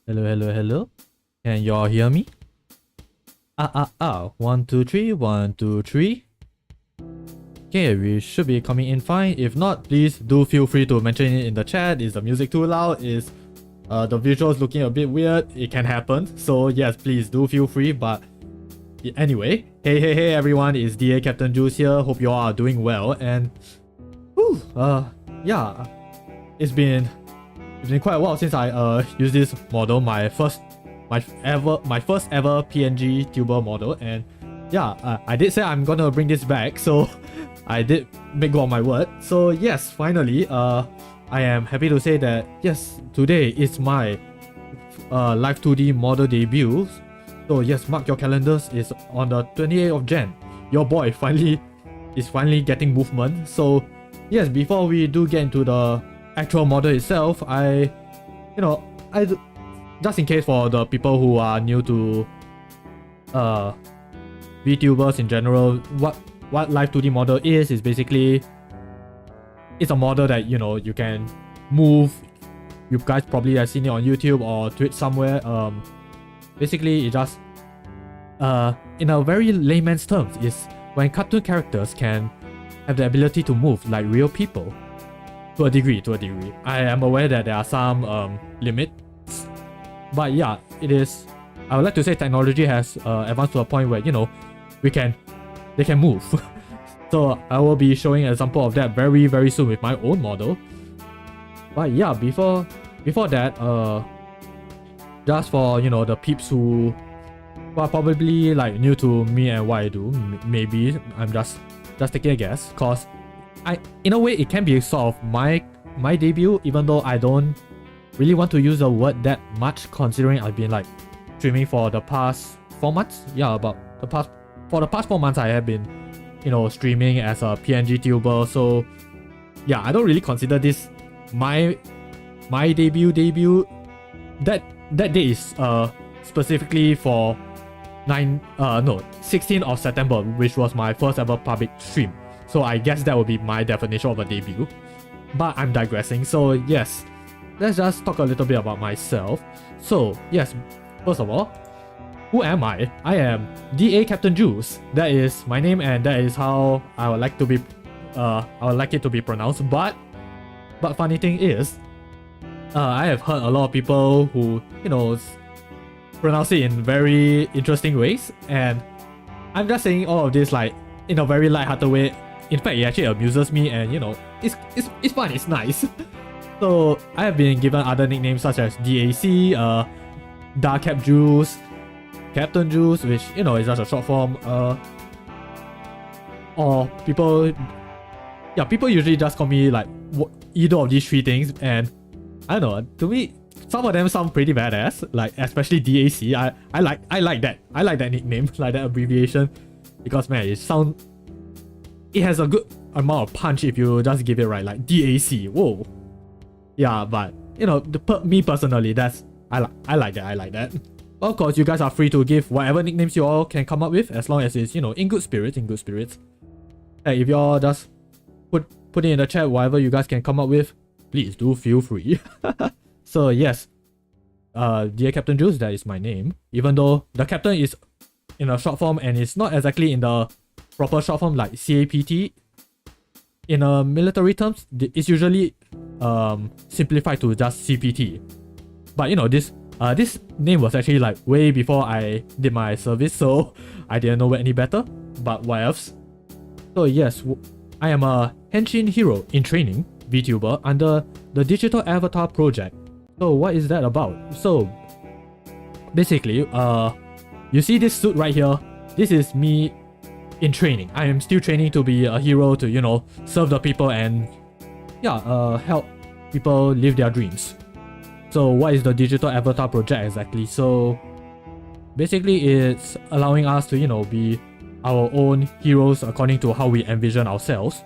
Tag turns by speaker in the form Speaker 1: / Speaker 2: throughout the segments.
Speaker 1: Hello. Can y'all hear me? 1, 2, 3, 1, 2, 3. Okay, we should be coming in fine. If not, please do feel free to mention it in the chat. Is the music too loud? Is the visuals looking a bit weird? It can happen. So yes, please do feel free. But anyway, hey everyone, it's DA Capt-Jules here. Hope you all are doing well. And yeah, it's been quite a while since I used this model, my first ever PNG tuber model. And yeah, I did say I'm gonna bring this back, so I did make good on my word. So yes, finally, I am happy to say that yes, today is my Live2D model debut. So yes, mark your calendars, is on the 28th of Jan. Your boy is finally getting movement. So yes, before we do get into the actual model itself, just in case for the people who are new to VTubers in general, what Live2D model is basically, it's a model that you can move. You guys probably have seen it on YouTube or Twitch somewhere. Basically, it just in a very layman's terms, is when cartoon characters can have the ability to move like real people. To a degree. I am aware that there are some limits, but yeah, it is. I would like to say technology has advanced to a point where they can move. So I will be showing an example of that very soon with my own model. But yeah, before that, just for the peeps who are probably like new to me and what I do, maybe I'm just taking a guess, cause in a way it can be sort of my debut, even though I don't really want to use the word that much, considering I've been like streaming for the past 4 months. Yeah, for the past 4 months I have been streaming as a PNG tuber. So yeah, I don't really consider this my debut. That day is specifically for 16th of September, which was my first ever public stream. So I guess that would be my definition of a debut. But I'm digressing. So yes, let's just talk a little bit about myself. So yes, first of all, who am I? I am DA Capt-Jules. That is my name, and that is how I would like it to be pronounced. But funny thing is, I have heard a lot of people who pronounce it in very interesting ways, and I'm just saying all of this like in a very light-hearted way. In fact, it actually amuses me, and it's fun, it's nice. So I have been given other nicknames such as DAC, Capt-Jules, Capt-Jules, which is just a short form. Or people usually just call me like either of these 3 things, and I don't know, to me some of them sound pretty badass, like especially DAC. I like that nickname, like that abbreviation, because man, it has a good amount of punch if you just give it right, like DAC. Whoa. Yeah, but me personally, I like that. Of course, you guys are free to give whatever nicknames you all can come up with, as long as it's in good spirits. Hey, if you all just put it in the chat whatever you guys can come up with, please do feel free. So yes, dear Capt-Jules, that is my name. Even though the captain is in a short form and it's not exactly in the proper short form like CAPT. In military terms, it's usually simplified to just CPT. But this name was actually like way before I did my service, so I didn't know any better. But what else? So yes, I am a Henshin hero in training VTuber under the Digital Avatar project. So what is that about? So basically, you see this suit right here? This is me in training. I am still training to be a hero, to serve the people and help people live their dreams. So what is the Digital Avatar project exactly? So basically it's allowing us to be our own heroes according to how we envision ourselves.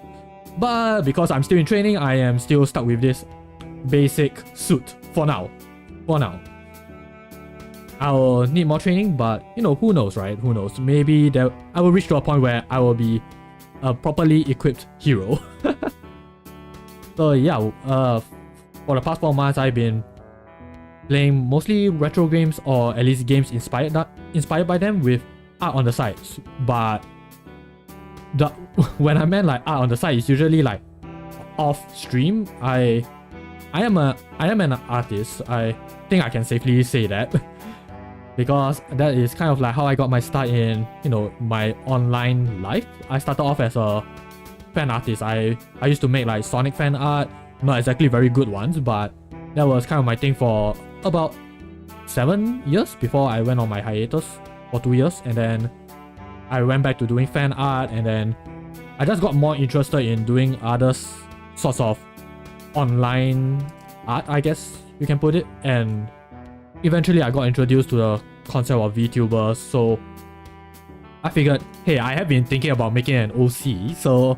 Speaker 1: But because I'm still in training, I am still stuck with this basic suit for now. I'll need more training, but who knows, right? Who knows? Maybe I will reach to a point where I will be a properly equipped hero. So yeah, for the past 4 months, I've been playing mostly retro games, or at least games inspired by them, with art on the side. But when I meant like art on the side, it's usually like off stream. I am an artist. I think I can safely say that. Because that is kind of like how I got my start in, my online life. I started off as a fan artist. I used to make like Sonic fan art, not exactly very good ones, but that was kind of my thing for about 7 years before I went on my hiatus for 2 years, and then I went back to doing fan art, and then I just got more interested in doing other sorts of online art, I guess you can put it, and eventually I got introduced to the concept of VTubers. So I figured, hey, I have been thinking about making an OC, so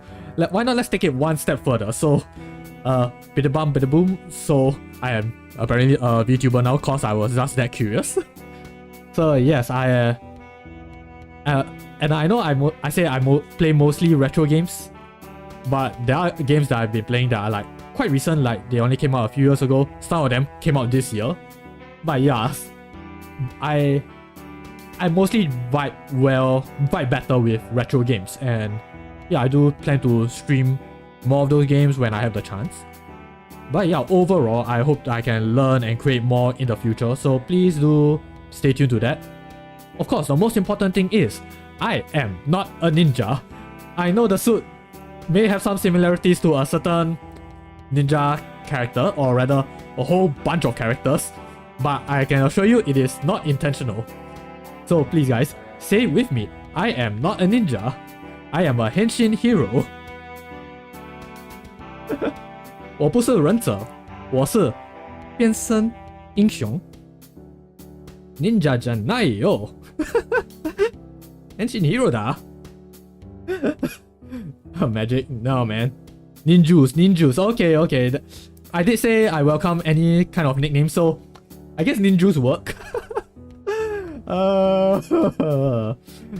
Speaker 1: why not let's take it one step further. So bida bum bida boom, so I am apparently a VTuber now cause I was just that curious. So yes, and I know I say I play mostly retro games, but there are games that I've been playing that are like quite recent, like they only came out a few years ago. Some of them came out this year. But yeah, I mostly vibe better with retro games, and yeah, I do plan to stream more of those games when I have the chance. But yeah, overall, I hope I can learn and create more in the future, so please do stay tuned to that. Of course, the most important thing is, I am not a ninja. I know the suit may have some similarities to a certain ninja character, or rather, a whole bunch of characters, but I can assure you it is not intentional. So please guys, say it with me. I am not a ninja. I am a henshin hero. 我不是忍者，我是变身英雄。Ninja じゃないよ。henshin hero だ。Magic? No man. Ninjus. Okay. I did say I welcome any kind of nickname, so I guess ninjus work.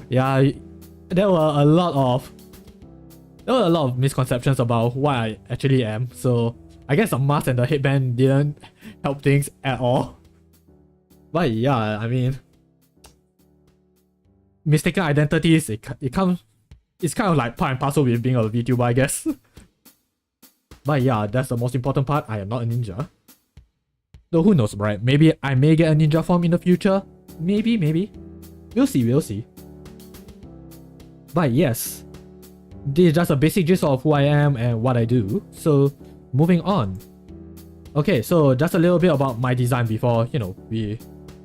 Speaker 1: Yeah, there were a lot of misconceptions about what I actually am, so I guess the mask and the headband didn't help things at all. But yeah, I mean, mistaken identities, it's kind of like part and parcel with being a VTuber, I guess. But yeah, that's the most important part. I am not a ninja. Though who knows, right? Maybe I may get a ninja form in the future. Maybe. We'll see. But yes, this is just a basic gist of who I am and what I do. So moving on. Okay, so just a little bit about my design before, we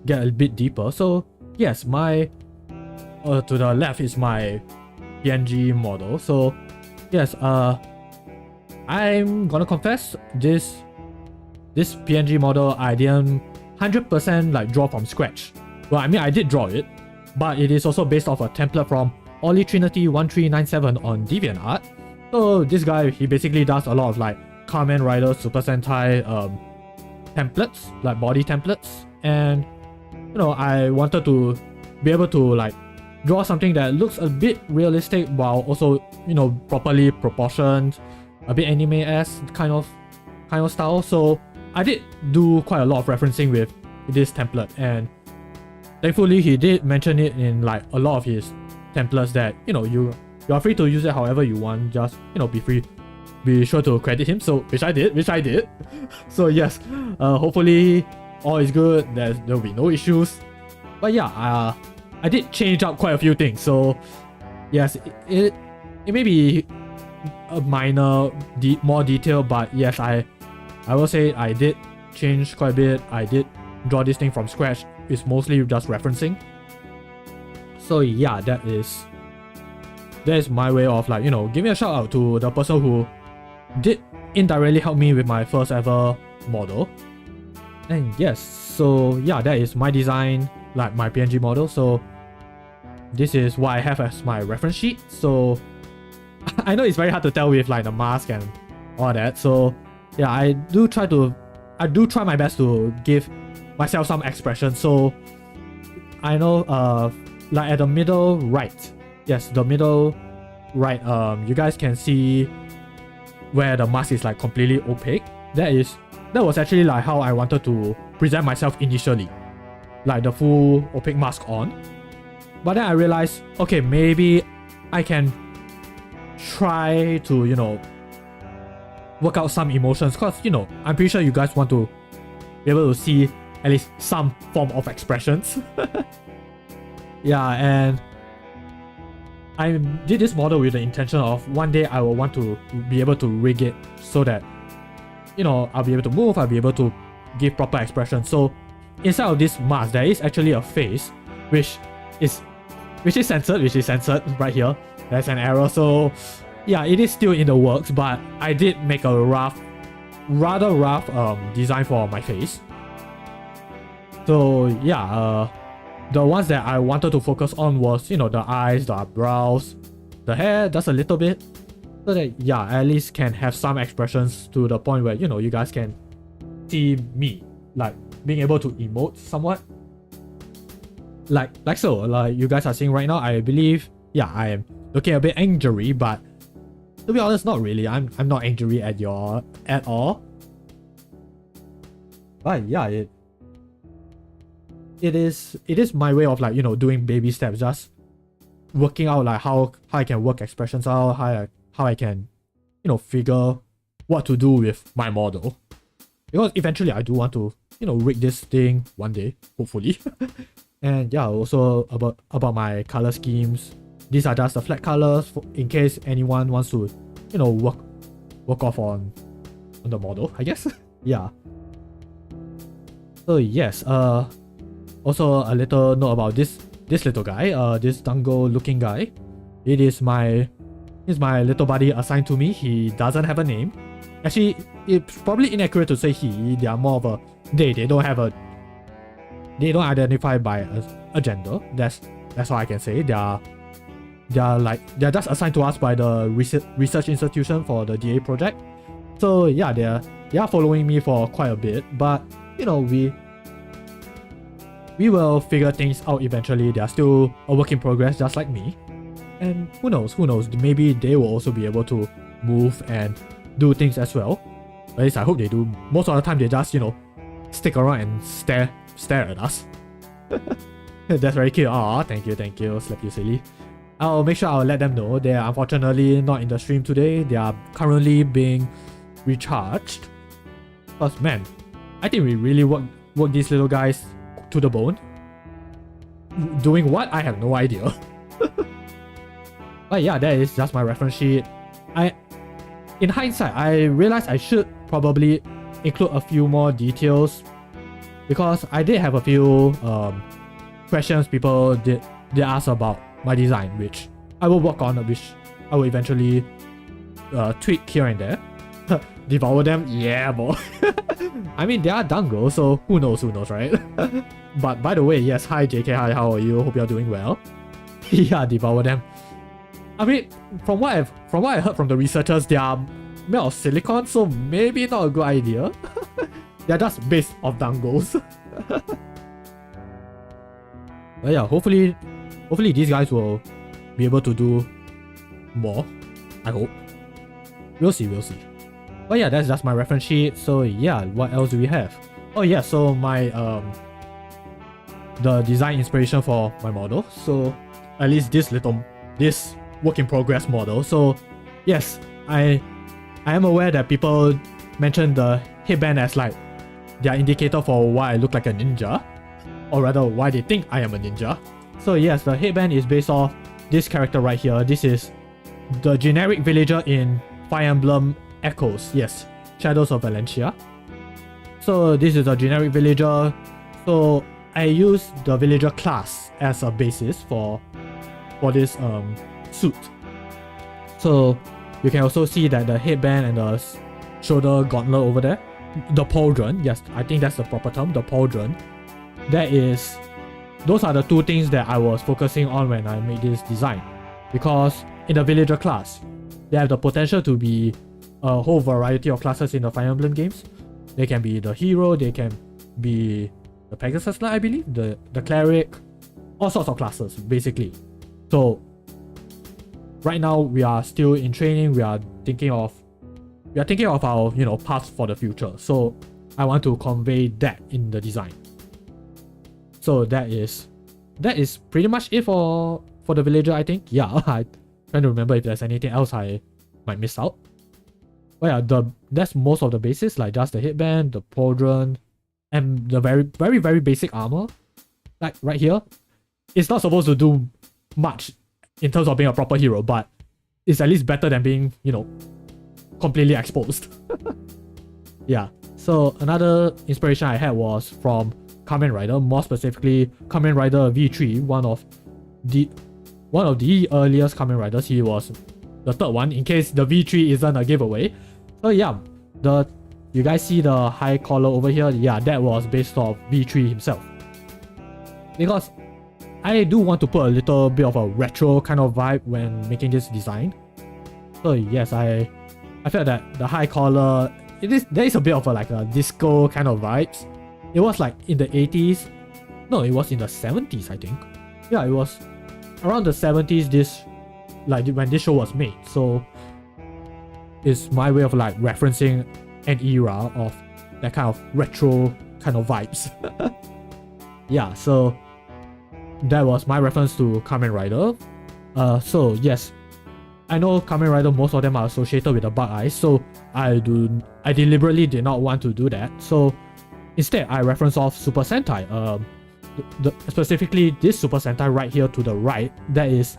Speaker 1: get a bit deeper. So yes, my to the left is my PNG model. So yes, I'm gonna confess, this PNG model I didn't 100% like draw from scratch. Well, I mean, I did draw it, but it is also based off a template from Ollie Trinity 1397 on DeviantArt. So this guy, he basically does a lot of like Kamen Rider, Super Sentai templates, like body templates, and I wanted to be able to like draw something that looks a bit realistic while also properly proportioned, a bit anime-esque kind of style. So I did do quite a lot of referencing with this template, and thankfully he did mention it in like a lot of his templates that you are free to use it however you want. Just be sure to credit him. So which I did. So yes, hopefully all is good. There'll be no issues. But yeah, I did change up quite a few things. So yes, it may be a minor more detail, but yes, I will say I did change quite a bit. I did draw this thing from scratch. It's mostly just referencing. So yeah, that is my way of like giving a shout out to the person who did indirectly help me with my first ever model. And yes, so yeah, that is my design, like my PNG model. So this is what I have as my reference sheet. So I know it's very hard to tell with like the mask and all that. So yeah, I do try my best to give myself some expression. So I know like at the middle right, yes, the middle right, you guys can see where the mask is like completely opaque. That was actually like how I wanted to present myself initially, like the full opaque mask on. But then I realized, okay, maybe I can try to, you know, work out some emotions, because, you know, I'm pretty sure you guys want to be able to see at least some form of expressions. Yeah, and I did this model with the intention of one day I will want to be able to rig it so that, you know, I'll be able to move, I'll be able to give proper expression. So inside of this mask, there is actually a face which is censored right here. There's an arrow, so yeah, it is still in the works, but I did make a rather rough design for my face. So yeah, the ones that I wanted to focus on was, you know, the eyes, the brows, the hair, just a little bit, so that, yeah, at least can have some expressions to the point where, you know, you guys can see me, like, being able to emote somewhat. Like so, like you guys are seeing right now, I believe, yeah, I am looking a bit angry, but to be honest, not really. I'm not angry at all. But yeah, it is my way of, like, you know, doing baby steps, just working out like how I can work expressions out, how I can, you know, figure what to do with my model. Because eventually I do want to, you know, rig this thing one day, hopefully. And yeah, also about my color schemes. These are just the flat colors in case anyone wants to, you know, work off on the model, I guess. Yeah. So yes, also a little note about this little guy, this dango looking guy. He's my little buddy assigned to me. He doesn't have a name. Actually, it's probably inaccurate to say he. They are more of a they don't identify by a gender. That's all I can say. They're just assigned to us by the research institution for the DA project. So yeah, they are following me for quite a bit, but you know, we will figure things out eventually. They are still a work in progress, just like me. And who knows, maybe they will also be able to move and do things as well. At least I hope they do. Most of the time they just, you know, stick around and stare at us. That's very cute. Aw, thank you, slap you silly. I'll make sure I'll let them know. They are unfortunately not in the stream today. They are currently being recharged. Because man, I think we really work these little guys to the bone. Doing what? I have no idea. But yeah, that is just my reference sheet. In hindsight, I realized I should probably include a few more details, because I did have a few questions people did ask about my design, which I will work on, which I will eventually tweak here and there. Devour them? Yeah, boy. I mean, they are dango, so who knows, right? But by the way, yes, hi JK, hi, how are you? Hope you're doing well. Yeah, devour them. I mean, from what I heard from the researchers, they are made of silicon, so maybe not a good idea. They're just based off dangos. But yeah, hopefully these guys will be able to do more. I hope. We'll see. But yeah, that's just my reference sheet. So yeah, what else do we have? Oh yeah, so my the design inspiration for my model. So at least this work in progress model. So yes, I am aware that people mention the headband as like their indicator for why I look like a ninja, or rather why they think I am a ninja. So yes, the headband is based off this character right here. This is the generic villager in Fire Emblem Echoes. Yes, Shadows of Valencia. So this is a generic villager. So I use the villager class as a basis for this suit. So you can also see that the headband and the shoulder gauntlet over there, the pauldron, yes, I think that's the proper term, the pauldron. Those are the two things that I was focusing on when I made this design. Because in the villager class, they have the potential to be a whole variety of classes in the Fire Emblem games. They can be the hero, they can be the Pegasus Knight, I believe, the cleric, all sorts of classes, basically. So right now we are still in training. We are thinking of we are thinking of our, path for the future. So I want to convey that in the design. So that is pretty much it for the villager, I think. Yeah, I'm trying to remember if there's anything else I might miss out. But yeah, that's most of the basics, like just the headband, the pauldron, and the very, very, very basic armor. Like right here, it's not supposed to do much in terms of being a proper hero, but it's at least better than being, completely exposed. Yeah. So another inspiration I had was from Kamen Rider, more specifically Kamen Rider V3, one of the earliest Kamen Riders. He was the third one, in case the V3 isn't a giveaway. So yeah, you guys see the high collar over here? Yeah, that was based off V3 himself. Because I do want to put a little bit of a retro kind of vibe when making this design. So yes, I felt that the high collar, there is a bit of a disco kind of vibes. It was like in the 80s. No, it was in the 70s, I think. Yeah, it was around the 70s when this show was made. So it's my way of referencing an era of that kind of retro kind of vibes. Yeah, so that was my reference to Kamen Rider. So yes, I know Kamen Rider, most of them are associated with the bug eyes, so I deliberately did not want to do that. So instead, I reference off Super Sentai. Specifically this Super Sentai right here to the right. That is,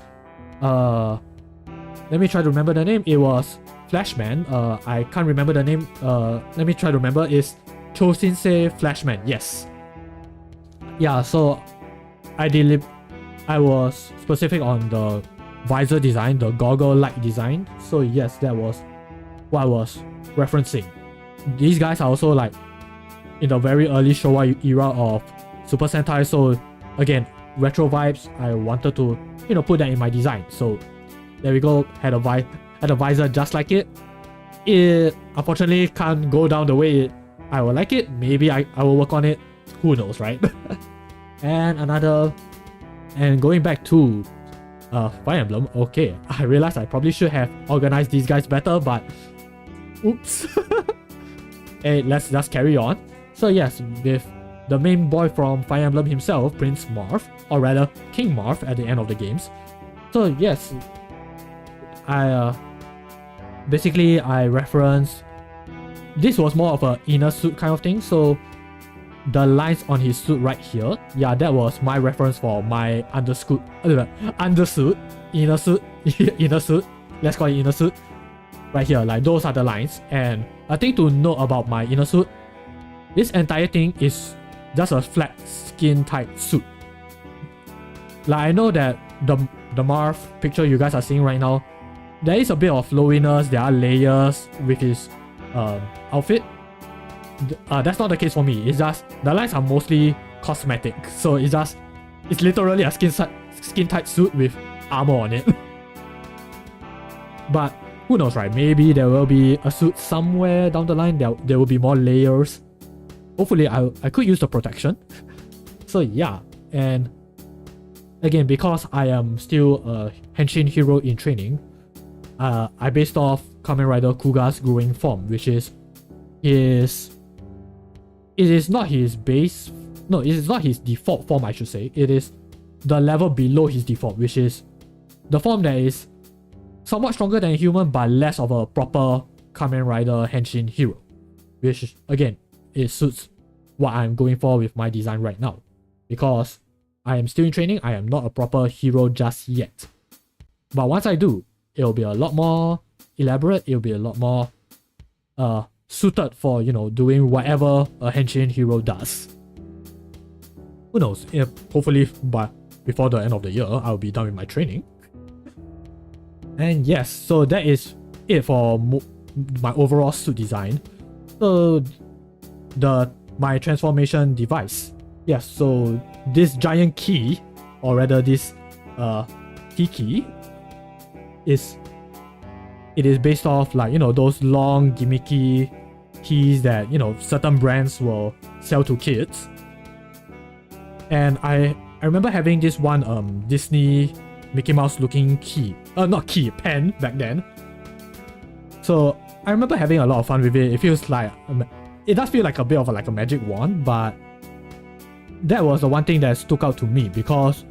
Speaker 1: let me try to remember the name. It was Flashman. I can't remember the name. Let me try to remember. It's Chosensei Flashman. Yes. Yeah. So I was specific on the visor design, the goggle-like design. So yes, that was what I was referencing. These guys are also in the very early Showa era of Super Sentai. So again, retro vibes. I wanted to put that in my design. So there we go. Had a visor just like it. It unfortunately can't go down the way I would like it. Maybe I will work on it. Who knows, right? And going back to Fire Emblem. Okay, I realized I probably should have organized these guys better, but oops. Hey, let's just carry on. So yes, with the main boy from Fire Emblem himself, Prince Marth, or rather King Marth at the end of the games. So yes, I referenced, this was more of a inner suit kind of thing. So the lines on his suit right here, yeah, that was my reference for my undersuit, inner suit, inner suit. Let's call it inner suit. Right here, those are the lines. And a thing to note about my inner suit, this entire thing is just a flat skin tight suit. I know that the Marth picture you guys are seeing right now, there is a bit of flowiness, there are layers with his outfit. That's not the case for me. It's just the lines are mostly cosmetic, so it's literally a skin tight suit with armor on it. But who knows, right? Maybe there will be a suit somewhere down the line. There will be more layers. Hopefully I could use the protection. So yeah, and again, because I am still a Henshin hero in training, I based off Kamen Rider Kuga's growing form, which is it is not his base, no, it is not his default form, I should say. It is the level below his default, which is the form that is somewhat stronger than a human, but less of a proper Kamen Rider Henshin hero, which again, it suits what I'm going for with my design right now. Because I am still in training, I am not a proper hero just yet. But once I do, it'll be a lot more elaborate, it'll be a lot more suited for, doing whatever a Henshin hero does. Who knows, hopefully before the end of the year, I'll be done with my training. And yes, so that is it for my overall suit design. So my transformation device. Yes, so this giant key, or rather this key, it is based off those long gimmicky keys that certain brands will sell to kids. And I remember having this one Disney Mickey Mouse looking pen back then. So I remember having a lot of fun with it. It feels like it does feel like a bit of like a magic wand, but that was the one thing that stuck out to me because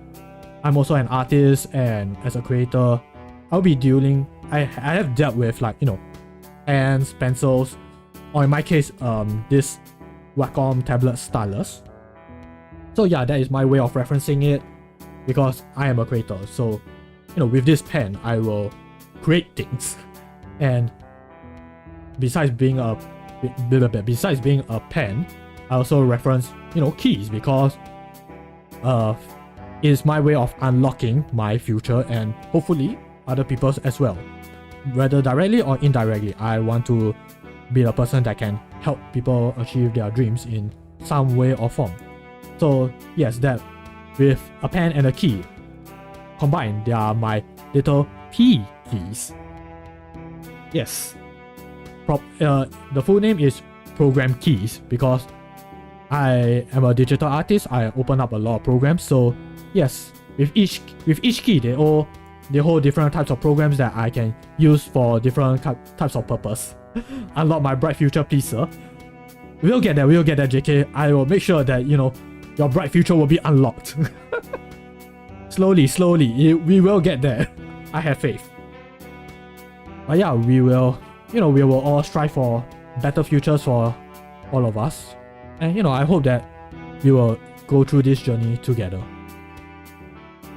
Speaker 1: I'm also an artist, and as a creator, I'll be dealing. I have dealt with like pens, pencils, or in my case, this Wacom tablet stylus. So yeah, that is my way of referencing it because I am a creator. So with this pen, I will create things, and besides being a pen, I also reference keys because it is my way of unlocking my future and hopefully other people's as well. Whether directly or indirectly, I want to be a person that can help people achieve their dreams in some way or form. So yes, that with a pen and a key combined, they are my little P keys. Yes. The full name is Program Keys because I am a digital artist. I open up a lot of programs. So yes, with each key, they hold different types of programs that I can use for different types of purpose. Unlock my bright future, please, sir. We'll get there, JK. I will make sure that your bright future will be unlocked. Slowly, we will get there. I have faith. But yeah, we will all strive for better futures for all of us. And I hope that we will go through this journey together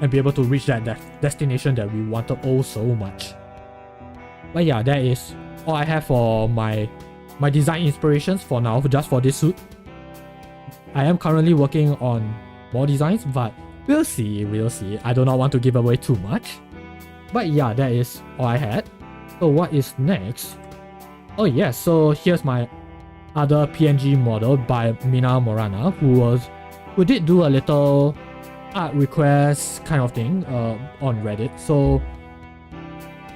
Speaker 1: and be able to reach that destination that we wanted oh so much. But yeah, that is all I have for my design inspirations for now, just for this suit. I am currently working on more designs, but we'll see. I do not want to give away too much. But yeah, that is all I had. So what is next? Oh yeah, so here's my other PNG model by Mina Morana, who did do a little art request kind of thing on Reddit. So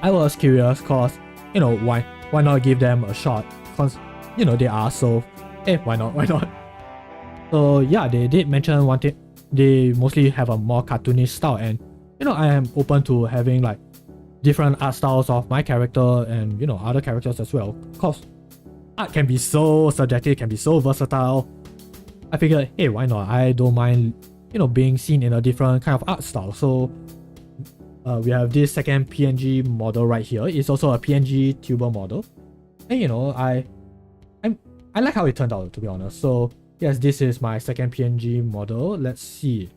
Speaker 1: I was curious cause why not give them a shot, cause they are, so why not. So yeah, they did mention one thing. They mostly have a more cartoonish style, and I am open to having like different art styles of my character and other characters as well, cause art can be so subjective, can be so versatile. I figured, hey, why not? I don't mind being seen in a different kind of art style. So we have this second PNG model right here. It's also a PNG tuber model, and I like how it turned out, to be honest. So yes, this is my second PNG model. Let's see.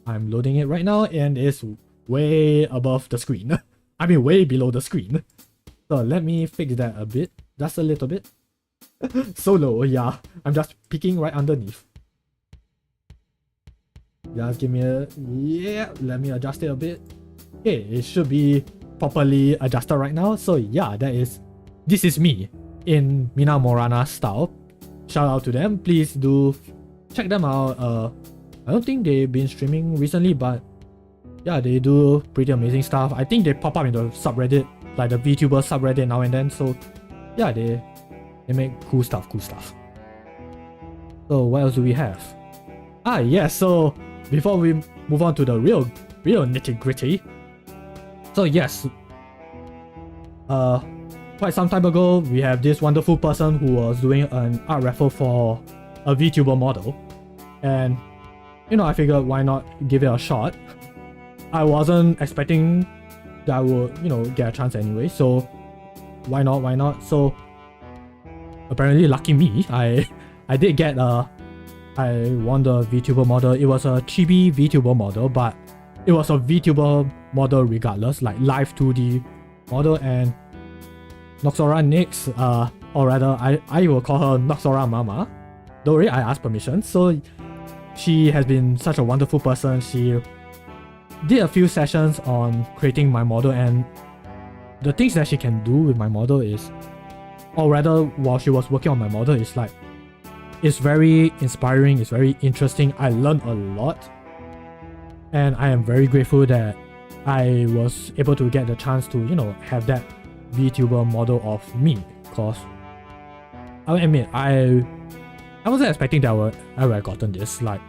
Speaker 1: I'm loading it right now, and it's way above the screen. I mean, way below the screen. So let me fix that a bit, just a little bit. So low, yeah. I'm just peeking right underneath. Just give me let me adjust it a bit. Okay, it should be properly adjusted right now. So yeah, this is me in Mina Morana style. Shout out to them. Please do check them out. I don't think they've been streaming recently, but yeah, they do pretty amazing stuff. I think they pop up in the subreddit, like the VTuber subreddit now and then. So yeah, they make cool stuff. So what else do we have? Yes, so before we move on to the real nitty-gritty. So yes, quite some time ago, we have this wonderful person who was doing an art raffle for a VTuber model. And I figured why not give it a shot. I wasn't expecting that I would, get a chance anyway, so why not? So apparently, lucky me, I did get I won the VTuber model. It was a chibi VTuber model, but it was a VTuber model regardless, like Live2D model, and NoxauraNyx, or rather, I will call her Noxaura Mama. Don't worry, I asked permission. So she has been such a wonderful person. She did a few sessions on creating my model, and the things that she can do with my model is, or rather while she was working on my model, is like, it's very inspiring, it's very interesting. I learned a lot, and I am very grateful that I was able to get the chance to have that VTuber model of me, cause I'll admit I wasn't expecting that I would have gotten this. Like,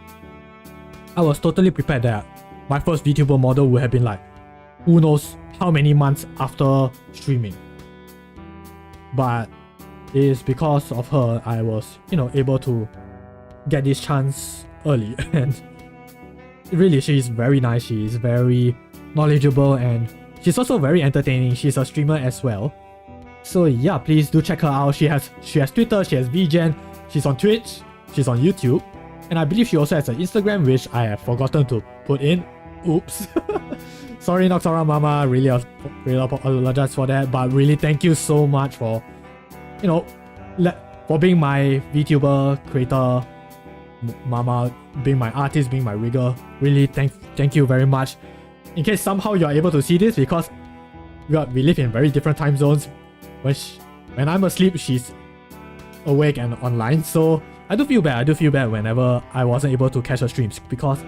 Speaker 1: I was totally prepared that my first VTuber model would have been like, who knows how many months after streaming. But is because of her I was, able to get this chance early. And really, she's very nice, she's very knowledgeable, and she's also very entertaining. She's a streamer as well. So yeah, please do check her out. She has Twitter, she has VGen, she's on Twitch, she's on YouTube, and I believe she also has an Instagram, which I have forgotten to put in. Oops. Sorry, Noxaura Mama, really apologize for that, but really thank you so much for, for being my VTuber creator, Mama, being my artist, being my rigger. Really thank you very much. In case somehow you're able to see this, because we live in very different time zones. When I'm asleep, she's awake and online, so I do feel bad whenever I wasn't able to catch her streams, because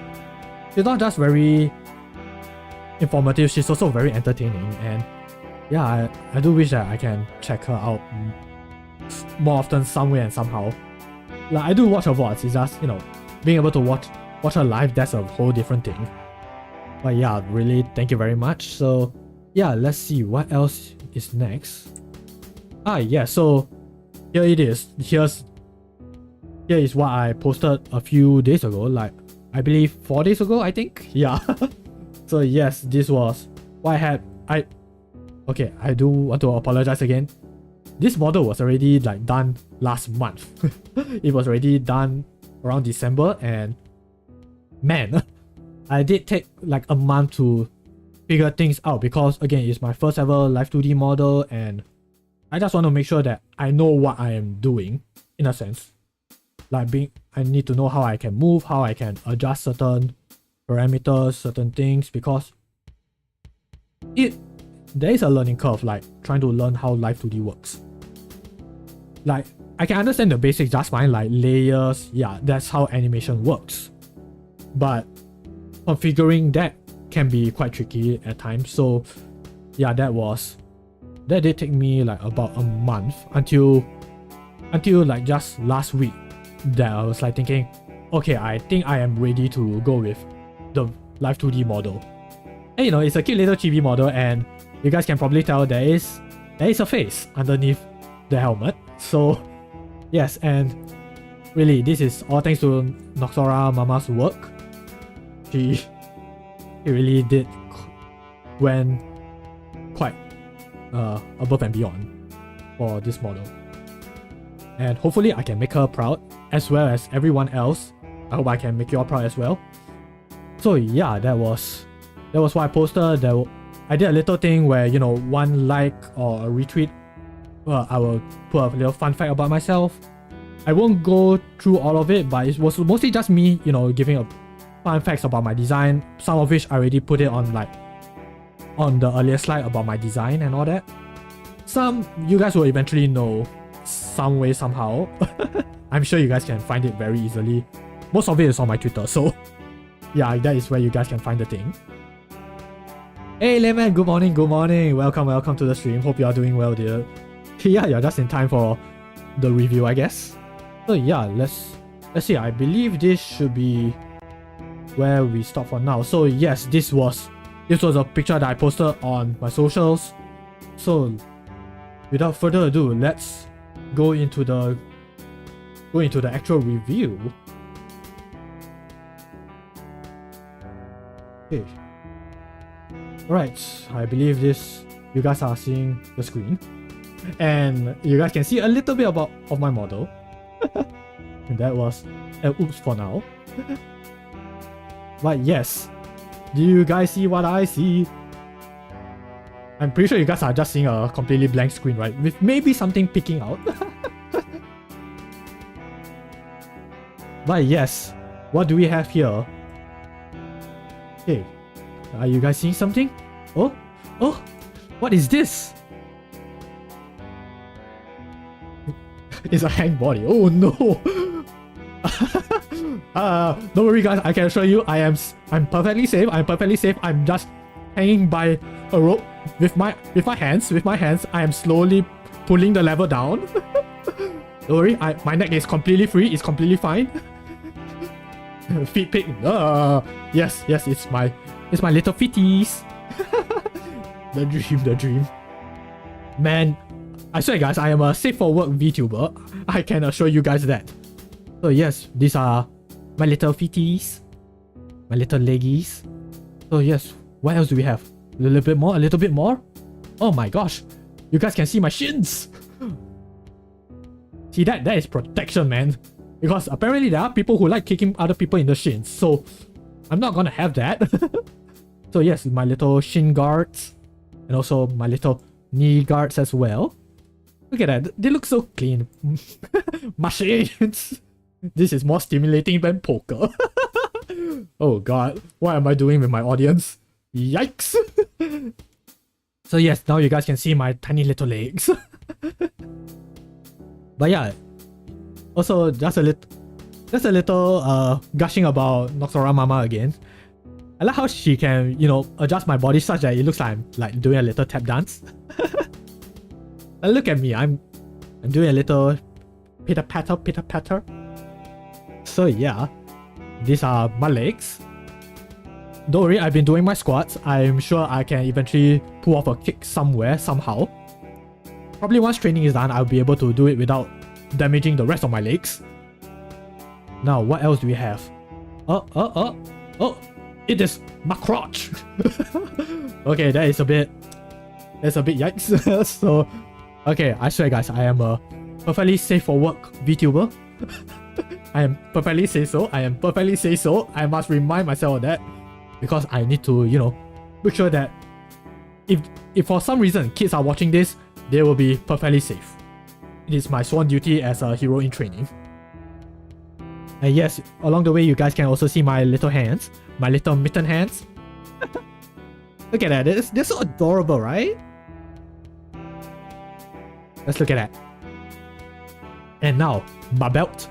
Speaker 1: she's not just very informative, she's also very entertaining. And yeah, I do wish that I can check her out more often, somewhere and somehow. Like, I do watch her VODs, it's just, being able to watch her live, that's a whole different thing. But yeah, really thank you very much. So yeah, let's see what else is next. Yeah, so here it is. Here is what I posted a few days ago, like I believe 4 days ago, I think. Yeah. So yes, this was what I had. Okay, I do want to apologize again. This model was already like done last month. It was already done around December, and man, I did take like a month to figure things out, because again, it's my first ever Live2D model, and I just want to make sure that I know what I am doing, in a sense. Like I need to know how I can move, how I can adjust certain parameters, certain things, because there is a learning curve, like trying to learn how Live2D works. Like, I can understand the basics just fine, like layers, yeah, that's how animation works. But configuring that can be quite tricky at times. So yeah, that did take me like about a month until like just last week, that I was like thinking, okay, I think I am ready to go with the Live2D model. And it's a cute little chibi model, and you guys can probably tell there is a face underneath the helmet. So yes, and really this is all thanks to Noxaura Mama's work. She really went quite above and beyond for this model, and hopefully I can make her proud, as well as everyone else. I hope I can make you all proud as well. So yeah, that was what I posted. I did a little thing where, one like or a retweet, I will put a little fun fact about myself. I won't go through all of it, but it was mostly just me, giving a fun facts about my design, some of which I already put it on the earlier slide about my design and all that. Some you guys will eventually know some way, somehow. I'm sure you guys can find it very easily. Most of it is on my Twitter, so yeah, that is where you guys can find the thing. Hey Layman, good morning. Welcome to the stream. Hope you are doing well, dear. Yeah, you're just in time for the review, I guess. So yeah, let's see. I believe this should be where we stop for now. So yes, this was a picture that I posted on my socials. So without further ado, let's go into the actual review. Okay. Alright, I believe you guys are seeing the screen, and you guys can see a little bit of my model. And that was an oops for now. But yes, do you guys see what I see? I'm pretty sure you guys are just seeing a completely blank screen, right? With maybe something peeking out. But yes, what do we have here? Okay, are you guys seeing something? Oh, what is this? It's a hang body. Oh no! Don't worry guys, I can assure you I'm perfectly safe. I'm just hanging by a rope with my hands. I am slowly pulling the lever down. Don't worry, my neck is completely free. It's completely fine. Feet pick. Yes, it's my little feeties. The dream. Man, I swear guys, I am a safe for work VTuber. I can assure you guys that. So yes, these are my little feeties, my little leggies. So yes, what else do we have? A little bit more, a little bit more. Oh my gosh, you guys can see my shins. See that is protection, man. Because apparently there are people who like kicking other people in the shins. So I'm not gonna have that. So yes, my little shin guards and also my little knee guards as well. Look at that, they look so clean. My shins. This is more stimulating than poker. Oh god, what am I doing with my audience? Yikes. So yes, now you guys can see my tiny little legs. But yeah, also just a little gushing about Noxaura Mama again. I like how she can, you know, adjust my body such that it looks like I'm like doing a little tap dance. And look at me, I'm doing a little pitter patter. So yeah, these are my legs. Don't worry, I've been doing my squats. I'm sure I can eventually pull off a kick somewhere, somehow. Probably once training is done, I'll be able to do it without damaging the rest of my legs. Now, what else do we have? Oh, it is my crotch. Okay, that's a bit yikes. So, okay, I swear guys, I am a perfectly safe for work VTuber. I am perfectly say so. I must remind myself of that. Because I need to, you know, make sure that if for some reason kids are watching this, they will be perfectly safe. It is my sworn duty as a hero in training. And yes, along the way you guys can also see my little hands, my little mitten hands. Look at that, they're so adorable, right? Let's look at that. And now, my belt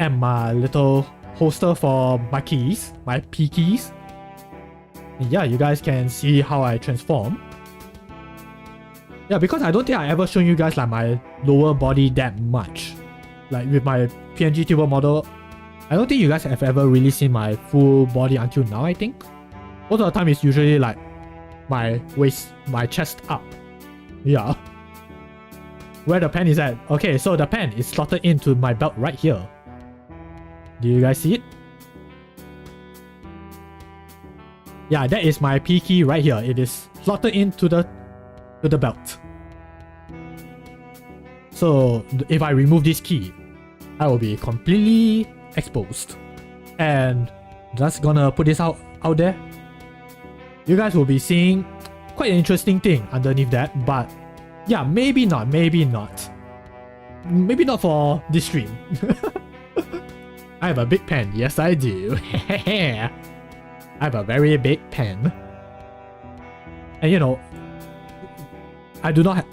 Speaker 1: and my little holster for my keys, my P keys. Yeah, you guys can see how I transform. Yeah, because I don't think I ever shown you guys like my lower body that much. Like with my PNG tuber model, I don't think you guys have ever really seen my full body until now, I think. Most of the time it's usually like my waist, my chest up. Yeah. Where the pen is at. Okay, so the pen is slotted into my belt right here. Do you guys see it? Yeah, that is my P key right here. It is slotted into the belt. So if I remove this key, I will be completely exposed. And just gonna put this out there. You guys will be seeing quite an interesting thing underneath that, but yeah, maybe not for this stream. I have a big pen, yes I do. I have a very big pen. And you know, I do not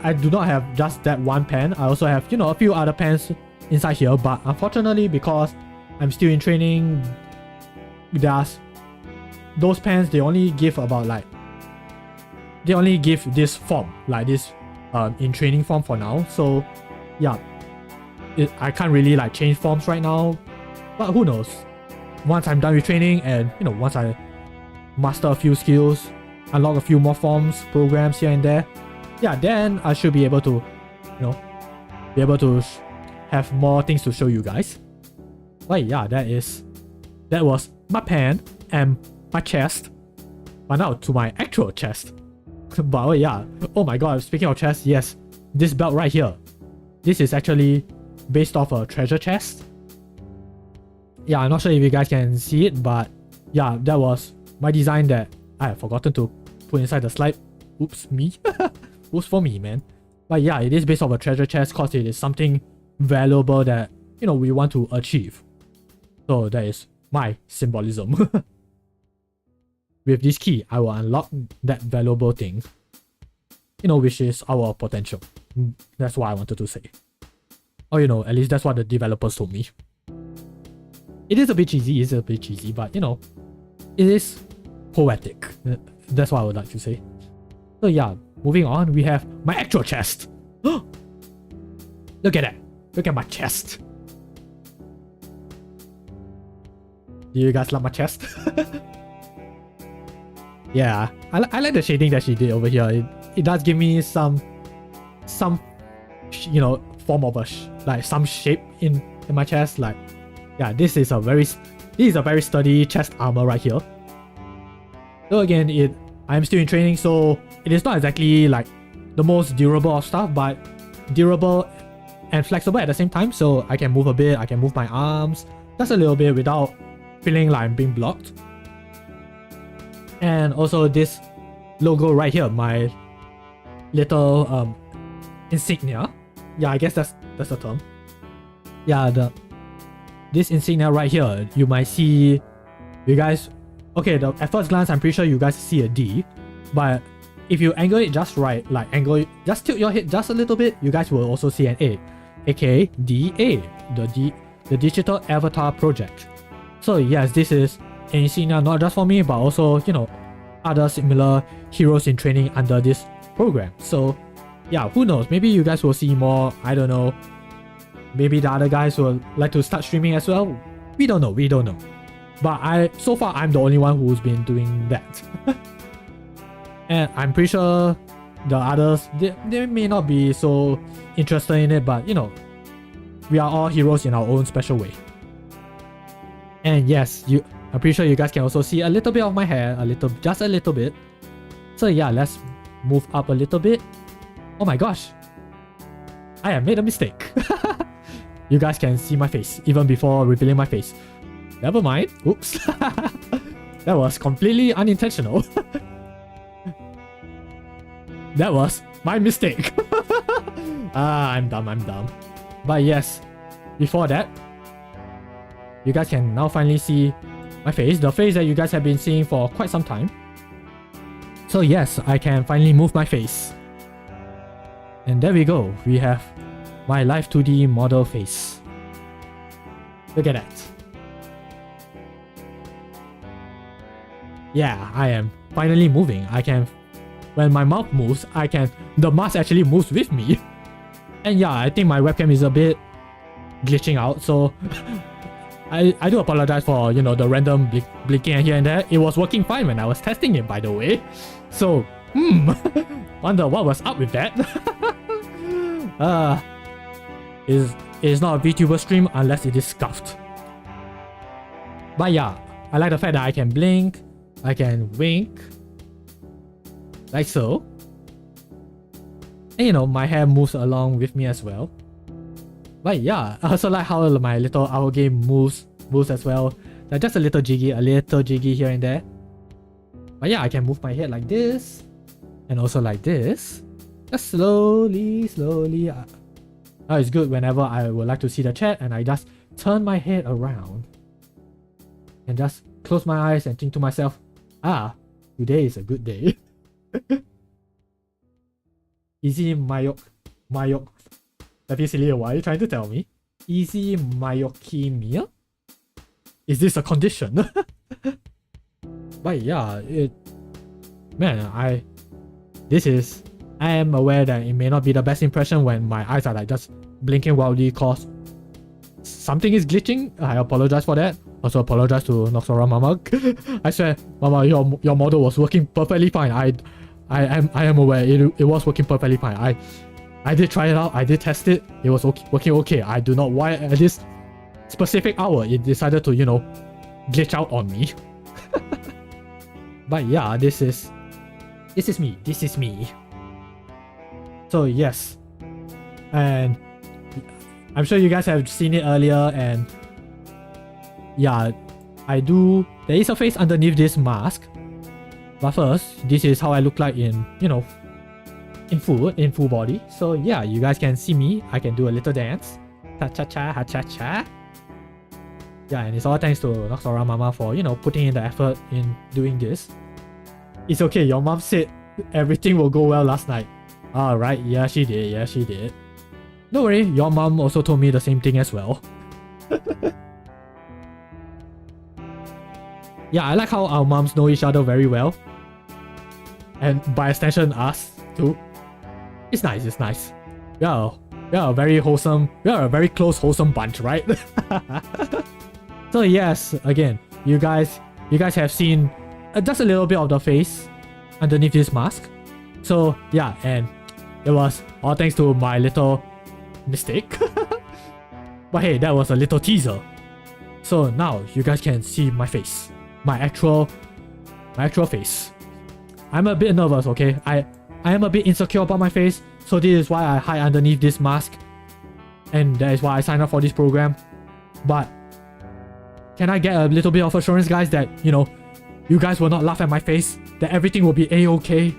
Speaker 1: have just that one pen. I also have, you know, a few other pens inside here, but unfortunately because I'm still in training, those pens, they only give this form, like this in training form for now. So yeah, I can't really like change forms right now, but who knows. Once I'm done with training and, you know, once I master a few skills, unlock a few more forms, programs here and there, yeah, then I should be able to, you know, have more things to show you guys. But yeah, that was my pen and my chest. But now to my actual chest. But oh yeah, oh my god, speaking of chest, yes, this belt right here, this is actually based off a treasure chest. Yeah, I'm not sure if you guys can see it, but yeah, that was my design that I have forgotten to put inside the slide. Oops, me. Oops for me, man. But yeah, it is based off a treasure chest because it is something valuable that, you know, we want to achieve. So that is my symbolism. With this key, I will unlock that valuable thing, you know, which is our potential. That's what I wanted to say. Or, you know, at least that's what the developers told me. It is a bit cheesy, but you know, it is poetic. That's what I would like to say. So yeah, moving on, we have my actual chest. Look at that. Look at my chest. Do you guys love my chest? Yeah, I like the shading that she did over here. It does give me some you know, form of like some shape in my chest. Like, yeah, this is a very sturdy chest armor right here. So again, I'm still in training, so it is not exactly like the most durable of stuff, but durable and flexible at the same time. So I can move a bit, I can move my arms just a little bit without feeling like I'm being blocked. And also this logo right here, my little insignia. Yeah, I guess that's the term. Yeah, this insignia right here, you might see, you guys, okay, at first glance I'm pretty sure you guys see a D, but if you angle it just right, like just tilt your head just a little bit, you guys will also see an A, aka DA, the Digital Avatar Project. So yes, this is an insignia not just for me, but also, you know, other similar heroes in training under this program. So yeah, who knows, maybe you guys will see more, I don't know, maybe the other guys will like to start streaming as well. We don't know. But so far I'm the only one who's been doing that. And I'm pretty sure the others, they may not be so interested in it, but you know, we are all heroes in our own special way. And yes, I'm pretty sure you guys can also see a little bit of my hair, just a little bit. So yeah, let's move up a little bit. Oh my gosh, I have made a mistake. You guys can see my face even before revealing my face. Never mind. Oops. That was completely unintentional. That was my mistake. I'm dumb. But yes, before that, you guys can now finally see my face, the face that you guys have been seeing for quite some time. So yes, I can finally move my face. And there we go. We have my Live2D model face. Look at that. Yeah, I am finally moving. When my mouth moves, the mask actually moves with me. And yeah, I think my webcam is a bit glitching out, so I do apologize for, you know, the random blinking here and there. It was working fine when I was testing it, by the way. So, wonder what was up with that. It's not a VTuber stream unless it is scuffed. But yeah, I like the fact that I can blink, I can wink, like so. And you know, my hair moves along with me as well. But yeah, I also like how my little owl game moves as well. Like just a little jiggy here and there. But yeah, I can move my head like this, and also like this. Just slowly. Now it's good whenever I would like to see the chat and I just turn my head around and just close my eyes and think to myself, today is a good day. Easy myok. That is silly. What are you trying to tell me? Easy myokemia? Is this a condition? But yeah, I am aware that it may not be the best impression when my eyes are like just blinking wildly cause something is glitching. I apologize for that. Also apologize to Noxaura Mama. I swear, Mama, your model was working perfectly fine. I am aware it was working perfectly fine. I did try it out, I did test it, it was working okay. I do not why at this specific hour it decided to, you know, glitch out on me. But yeah, this is me. So yes, and I'm sure you guys have seen it earlier, and yeah, there is a face underneath this mask. But first, this is how I look like in, you know, in full body. So yeah, you guys can see me. I can do a little dance. Cha-cha-cha, ha-cha-cha. Yeah, and it's all thanks to Noxaura Mama for, you know, putting in the effort in doing this. It's okay, your mom said everything will go well last night. Alright, yeah she did. Don't worry, your mom also told me the same thing as well. Yeah, I like how our moms know each other very well. And by extension, us too. It's nice. We are a very wholesome, we are a very close wholesome bunch, right? So yes, again, you guys have seen just a little bit of the face underneath this mask. So yeah, and it was all thanks to my little mistake. But hey, that was a little teaser. So now you guys can see my face. My actual face. I'm a bit nervous, okay? I am a bit insecure about my face, so this is why I hide underneath this mask. And that is why I signed up for this program. But can I get a little bit of assurance, guys, that, you know, you guys will not laugh at my face? That everything will be a-okay?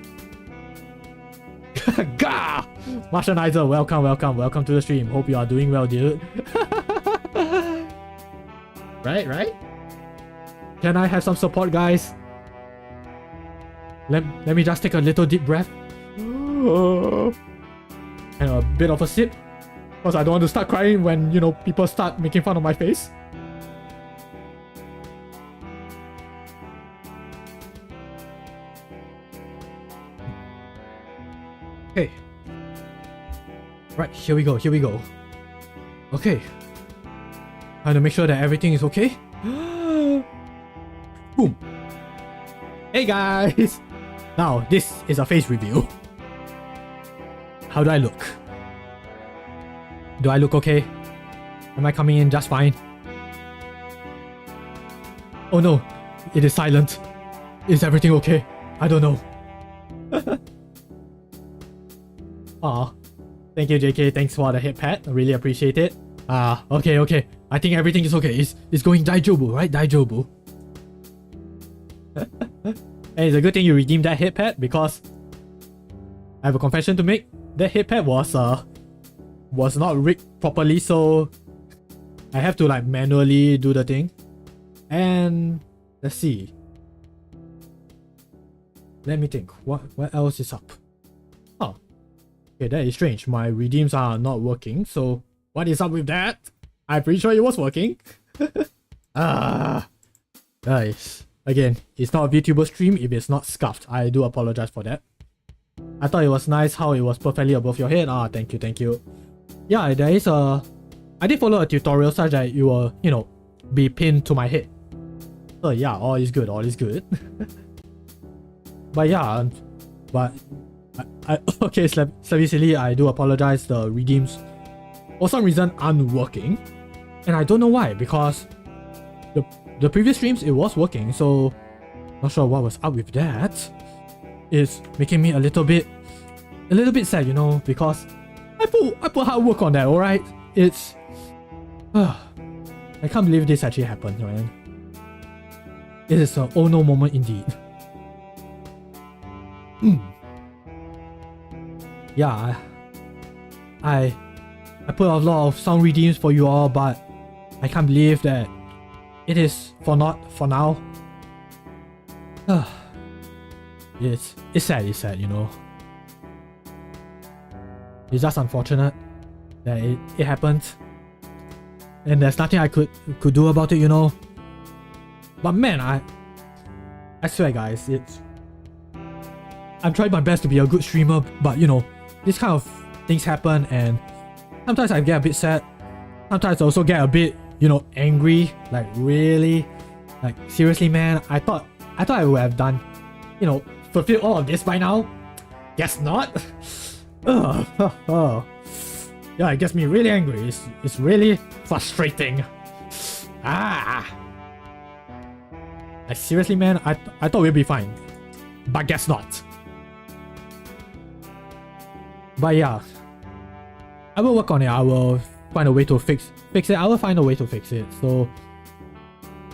Speaker 1: Gah! Martianizer, welcome to the stream. Hope you are doing well, dude. Right? Can I have some support, guys? Let me just take a little deep breath. And a bit of a sip. Because I don't want to start crying when, you know, people start making fun of my face. Okay. Right, here we go. Okay. Trying to make sure that everything is okay. Boom. Hey guys! Now, this is a face review. How do I look? Do I look okay? Am I coming in just fine? Oh no, it is silent. Is everything okay? I don't know. Aw. Thank you, JK. Thanks for the hit pat. I really appreciate it. Okay. I think everything is okay. It's going daijobu, right? Daijobu. And it's a good thing you redeemed that hit pad because I have a confession to make. That hit pad was not rigged properly, so I have to like manually do the thing. And let's see. Let me think. What else is up? Oh. Okay, that is strange. My redeems are not working, so what is up with that? I'm pretty sure it was working. Guys. Again, it's not a VTuber stream if it's not scuffed. I do apologize for that. I thought it was nice how it was perfectly above your head. Thank you. Yeah, there is a... I did follow a tutorial such that you will, you know, be pinned to my head. So yeah, all is good. But yeah, okay, Slabby Silly, I do apologize. The redeems, for some reason, aren't working. And I don't know why, because the previous streams, it was working, so not sure what was up with that. It's making me a little bit sad, you know, because I put hard work on that, alright? It's... I can't believe this actually happened, man. It is an oh no moment indeed. Yeah, I put a lot of sound redeems for you all, but I can't believe that it is for now. It's sad, you know. It's just unfortunate that it happened. And there's nothing I could do about it, you know. But man, I swear guys, I'm trying my best to be a good streamer, but you know, this kind of things happen and sometimes I get a bit sad. Sometimes I also get a bit, you know, angry. Like really? Like seriously, man, I thought I would have done, you know, fulfill all of this by now. Guess not. Yeah, it gets me really angry. It's really frustrating. Like seriously, man, I thought we'd be fine, but guess not. But yeah, I will work on it. I will find a way to fix it. I will find a way to fix it. So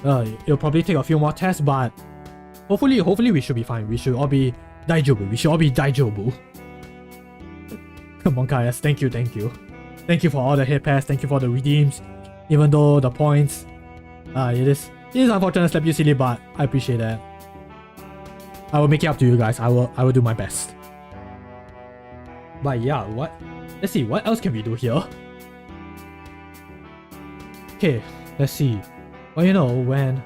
Speaker 1: it'll probably take a few more tests, but hopefully we should be fine. We should all be daijobu. Come on, guys. Thank you. Thank you for all the hit pass. Thank you for the redeems. Even though the points, it is unfortunate, slap you silly, but I appreciate that. I will make it up to you guys. I will do my best. But yeah, let's see, what else can we do here? Okay, let's see. Well, you know, when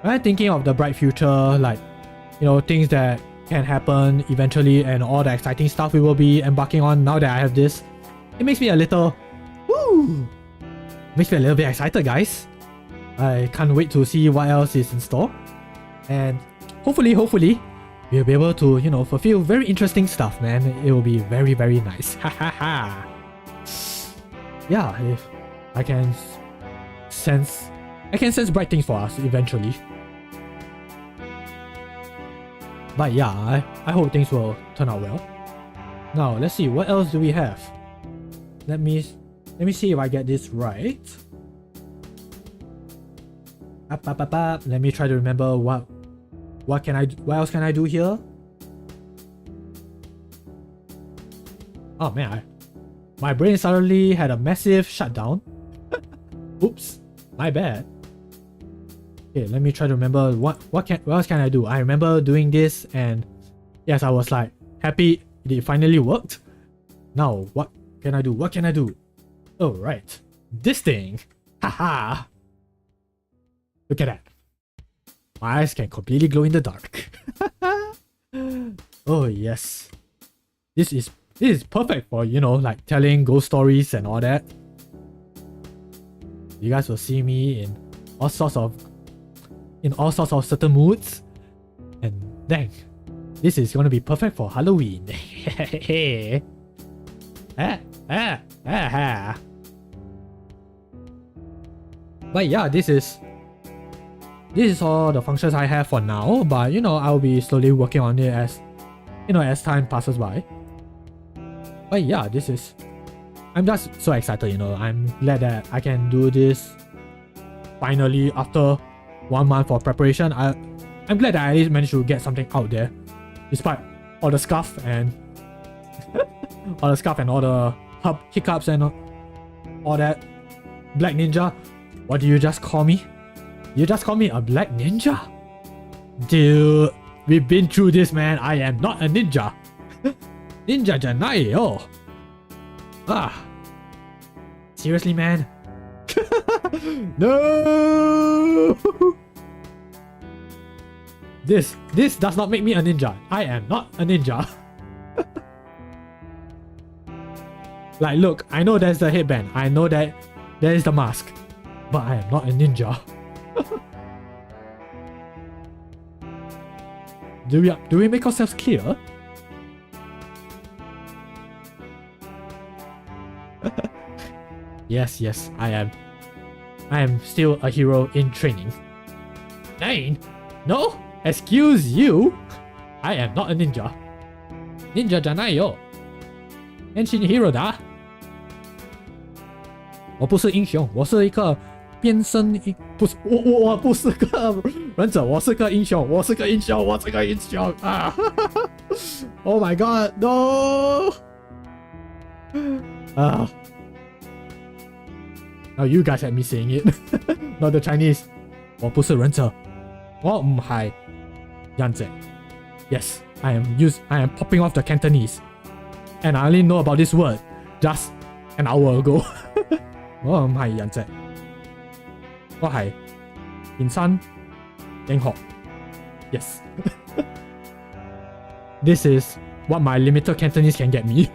Speaker 1: I'm thinking of the bright future, like, you know, things that can happen eventually and all the exciting stuff we will be embarking on now that I have this, it makes me a little, makes me a little bit excited, guys. I can't wait to see what else is in store. And hopefully, we'll be able to, you know, fulfill very interesting stuff, man. It will be very, very nice. yeah, if I can sense bright things for us eventually. But yeah, I hope things will turn out well. Now let's see, what else do we have? Let me see if I get this right. Let me try to remember what else can I do here? Oh man, my brain suddenly had a massive shutdown. Oops, my bad. Okay, let me try to remember what else can I do? I remember doing this and yes, I was like happy it finally worked. Now what can I do? What can I do? Oh right, this thing. Haha. Look at that. My eyes can completely glow in the dark. Oh yes. This is perfect for, you know, like telling ghost stories and all that. You guys will see me in all sorts of certain moods. And dang, this is gonna be perfect for Halloween. But yeah, this is all the functions I have for now, but you know, I'll be slowly working on it as, you know, as time passes by. But yeah, I'm just so excited, you know. I'm glad that I can do this finally after 1 month of preparation. I'm glad that I at least managed to get something out there, despite all the scuff and all the hiccups and all that. Black Ninja, what do you just call me? You just call me a black ninja? Dude, we've been through this, man. I am not a ninja. Ninja janai, oh. Ah. Seriously, man? No! This does not make me a ninja. I am not a ninja. Like, look, I know there's the headband. I know that there is the mask. But I am not a ninja. Do we make ourselves clear? Yes, I am still a hero in training. Nine? No? Excuse you? I am not a ninja. Ninja janai yo. Henshin hero da. 我不是英雄，我是一个变身不是我不是个忍者，我是个英雄，我是个英雄啊！Oh my god, no! Now you guys had me saying it, not the Chinese. 我不是忍者，我唔係忍者。Yes, I am popping off the Cantonese, and I only know about this word just an hour ago. 我唔係忍者。我係健身英雄 Yes. This is what my limited Cantonese can get me.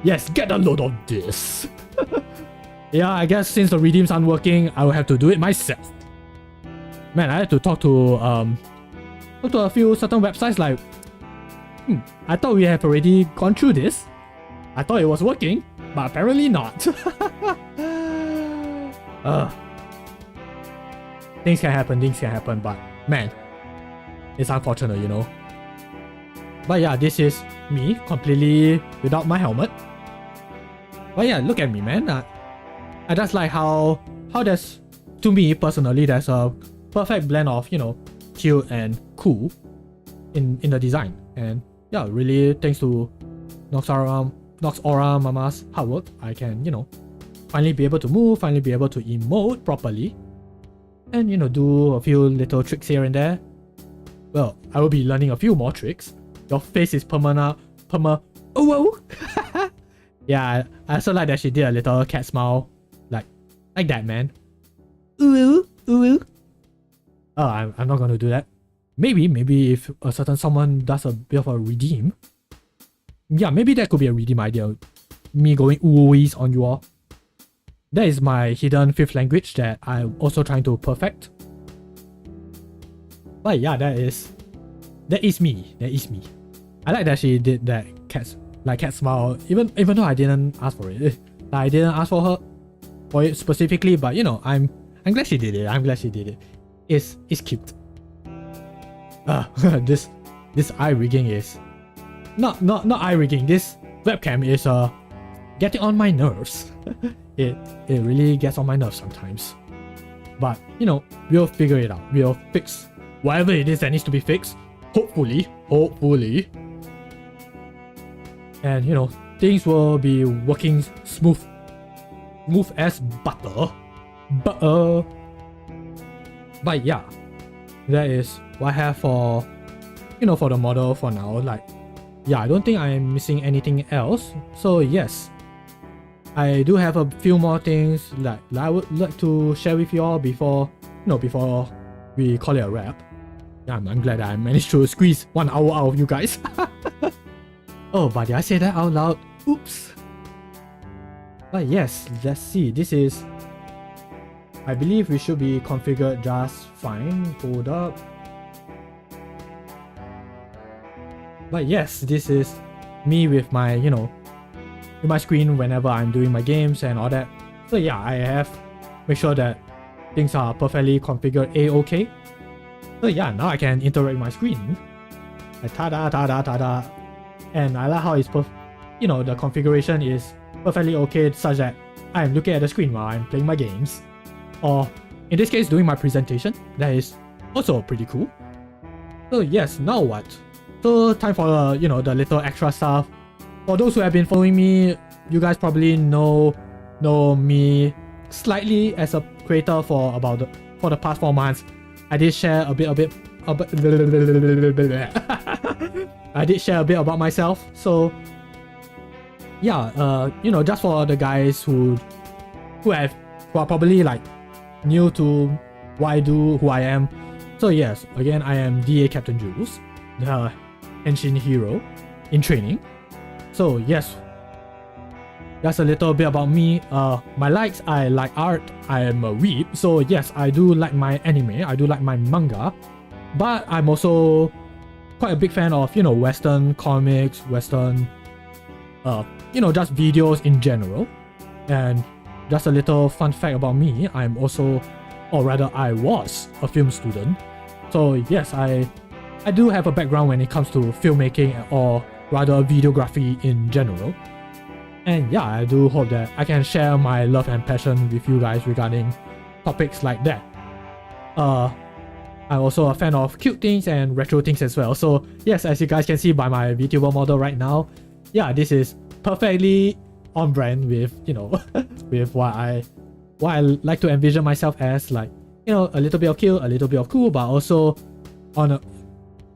Speaker 1: Yes, get a load of this. Yeah, I guess since the redeems aren't working, I will have to do it myself. Man, I had to talk to a few certain websites like, I thought we have already gone through this. I thought it was working, but apparently not. Things can happen, but man, it's unfortunate, you know. But yeah, this is me completely without my helmet. But yeah, look at me, man. I just like how there's, to me personally, there's a perfect blend of, you know, cute and cool in the design. And yeah, really thanks to Noxaura Mama's hard work, I can, you know, finally be able to move, finally be able to emote properly, and, you know, do a few little tricks here and there. Well, I will be learning a few more tricks. Your face is oh whoa. Yeah, I also like that she did a little cat smile, like that, man. Ooh. Oh, I'm not gonna do that. Maybe if a certain someone does a bit of a redeem. Yeah, maybe that could be a redeem idea. Me going ooh-wees on you all. That is my hidden fifth language that I'm also trying to perfect. But yeah, that is me. I like that she did that cat smile, even though I didn't ask for it. I didn't ask for it specifically, but you know, I'm glad she did it. I'm glad she did it. It's cute. This eye rigging is not eye rigging. This webcam is getting on my nerves. it really gets on my nerves sometimes. But you know, we'll figure it out. We'll fix whatever it is that needs to be fixed. Hopefully. And you know, things will be working smooth as butter. But yeah, that is what I have for, you know, for the model for now. Like, yeah, I don't think I'm missing anything else. So yes, I do have a few more things like I would like to share with you all before we call it a wrap. Yeah, I'm glad I managed to squeeze 1 hour out of you guys. Oh, but did I say that out loud? Oops. But yes, let's see. This is, I believe we should be configured just fine. Hold up. But yes, this is me with my, you know, with my screen whenever I'm doing my games and all that. So yeah, I have make sure that things are perfectly configured A-OK. So yeah, now I can interact with my screen. Like, tada. And I like how it's you know, the configuration is perfectly okay such that I'm looking at the screen while I'm playing my games. Or in this case, doing my presentation. That is also pretty cool. So yes, now what? So time for you know, the little extra stuff. For those who have been following me, you guys probably know me slightly as a creator for the past 4 months. I did share a bit I did share a bit about myself. So yeah, you know, just for the guys who are probably like new to what I do, who I am. So yes, again, I am DA Capt-Jules, the Henshin hero in training. So yes, that's a little bit about me. My likes, I like art, I am a weeb. So yes, I do like my anime, I do like my manga. But I'm also quite a big fan of, you know, Western comics, Western, you know, just videos in general. And just a little fun fact about me, I'm also, or rather I was a film student. So yes, I do have a background when it comes to filmmaking, or rather videography in general. And yeah, I do hope that I can share my love and passion with you guys regarding topics like that. I'm also a fan of cute things and retro things as well. So yes, as you guys can see by my VTuber model right now, yeah, this is perfectly on brand with, you know, with what I like to envision myself as, like, you know, a little bit of cute, a little bit of cool, but also on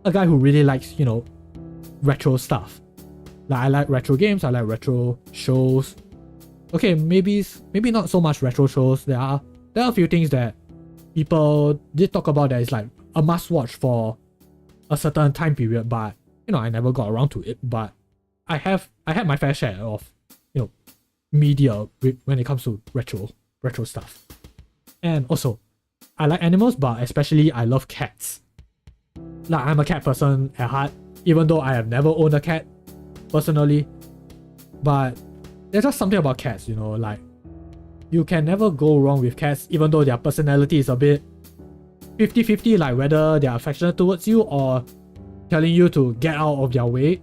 Speaker 1: a guy who really likes, you know, retro stuff. Like, I like retro games, I like retro shows. Okay, maybe not so much retro shows. There are a few things that people did talk about that is like a must watch for a certain time period, but you know, I never got around to it. But I had my fair share of, you know, media when it comes to retro stuff. And also, I like animals, but especially I love cats. Like, I'm a cat person at heart, even though I have never owned a cat personally. But there's just something about cats, you know, like, you can never go wrong with cats, even though their personality is a bit 50-50, like whether they're affectionate towards you or telling you to get out of their way.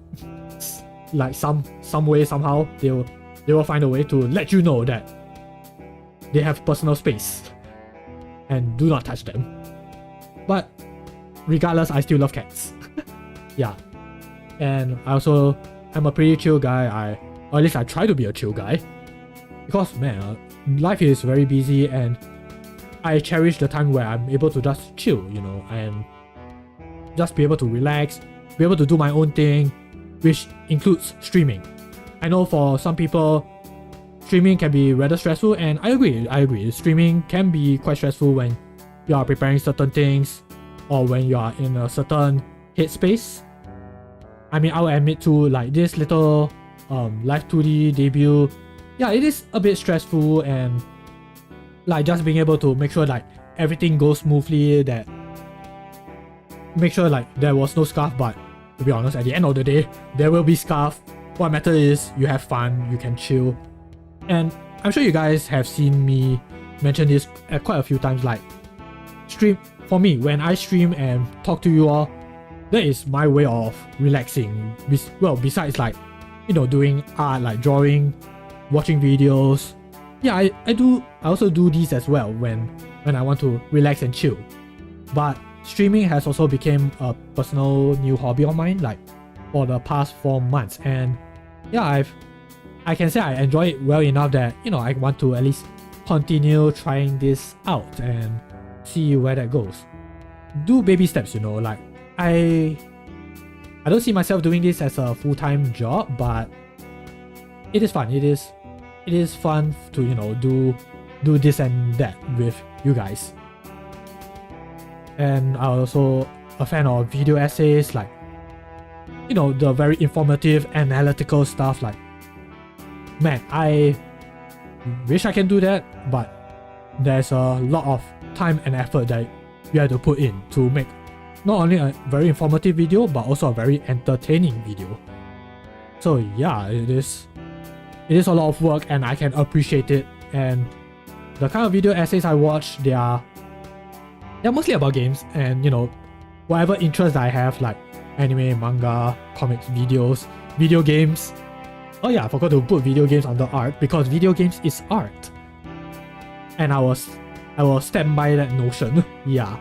Speaker 1: Like some way, somehow, they will find a way to let you know that they have personal space and do not touch them. But regardless, I still love cats. Yeah. And I'm a pretty chill guy. Or at least I try to be a chill guy. Because man, life is very busy and I cherish the time where I'm able to just chill, you know, and just be able to relax, be able to do my own thing, which includes streaming. I know for some people, streaming can be rather stressful, and I agree. Streaming can be quite stressful when you are preparing certain things or when you are in a certain headspace. I mean, I will admit to, like, this little Live2D debut, yeah, it is a bit stressful, and like just being able to make sure like everything goes smoothly, that make sure like there was no scarf. But to be honest, at the end of the day, there will be scarf. What matters is you have fun, you can chill. And I'm sure you guys have seen me mention this quite a few times, like for me, when I stream and talk to you all, that is my way of relaxing. Well, besides like, you know, doing art, like drawing, watching videos. Yeah, I also do these as well when I want to relax and chill. But streaming has also become a personal new hobby of mine, like for the past 4 months. And yeah, I can say I enjoy it well enough that, you know, I want to at least continue trying this out and see where that goes. Do baby steps, you know, like I don't see myself doing this as a full-time job, but it is fun. It is fun to, you know, do this and that with you guys. And I'm also a fan of video essays, like, you know, the very informative analytical stuff. Like, man, I wish I can do that, but there's a lot of time and effort that you have to put in to make not only a very informative video, but also a very entertaining video. So yeah, it is a lot of work, and I can appreciate it. And the kind of video essays I watch, they're mostly about games and, you know, whatever interests I have, like anime, manga, comics, videos, video games. Oh yeah, I forgot to put video games under art, because video games is art. And I will stand by that notion. Yeah.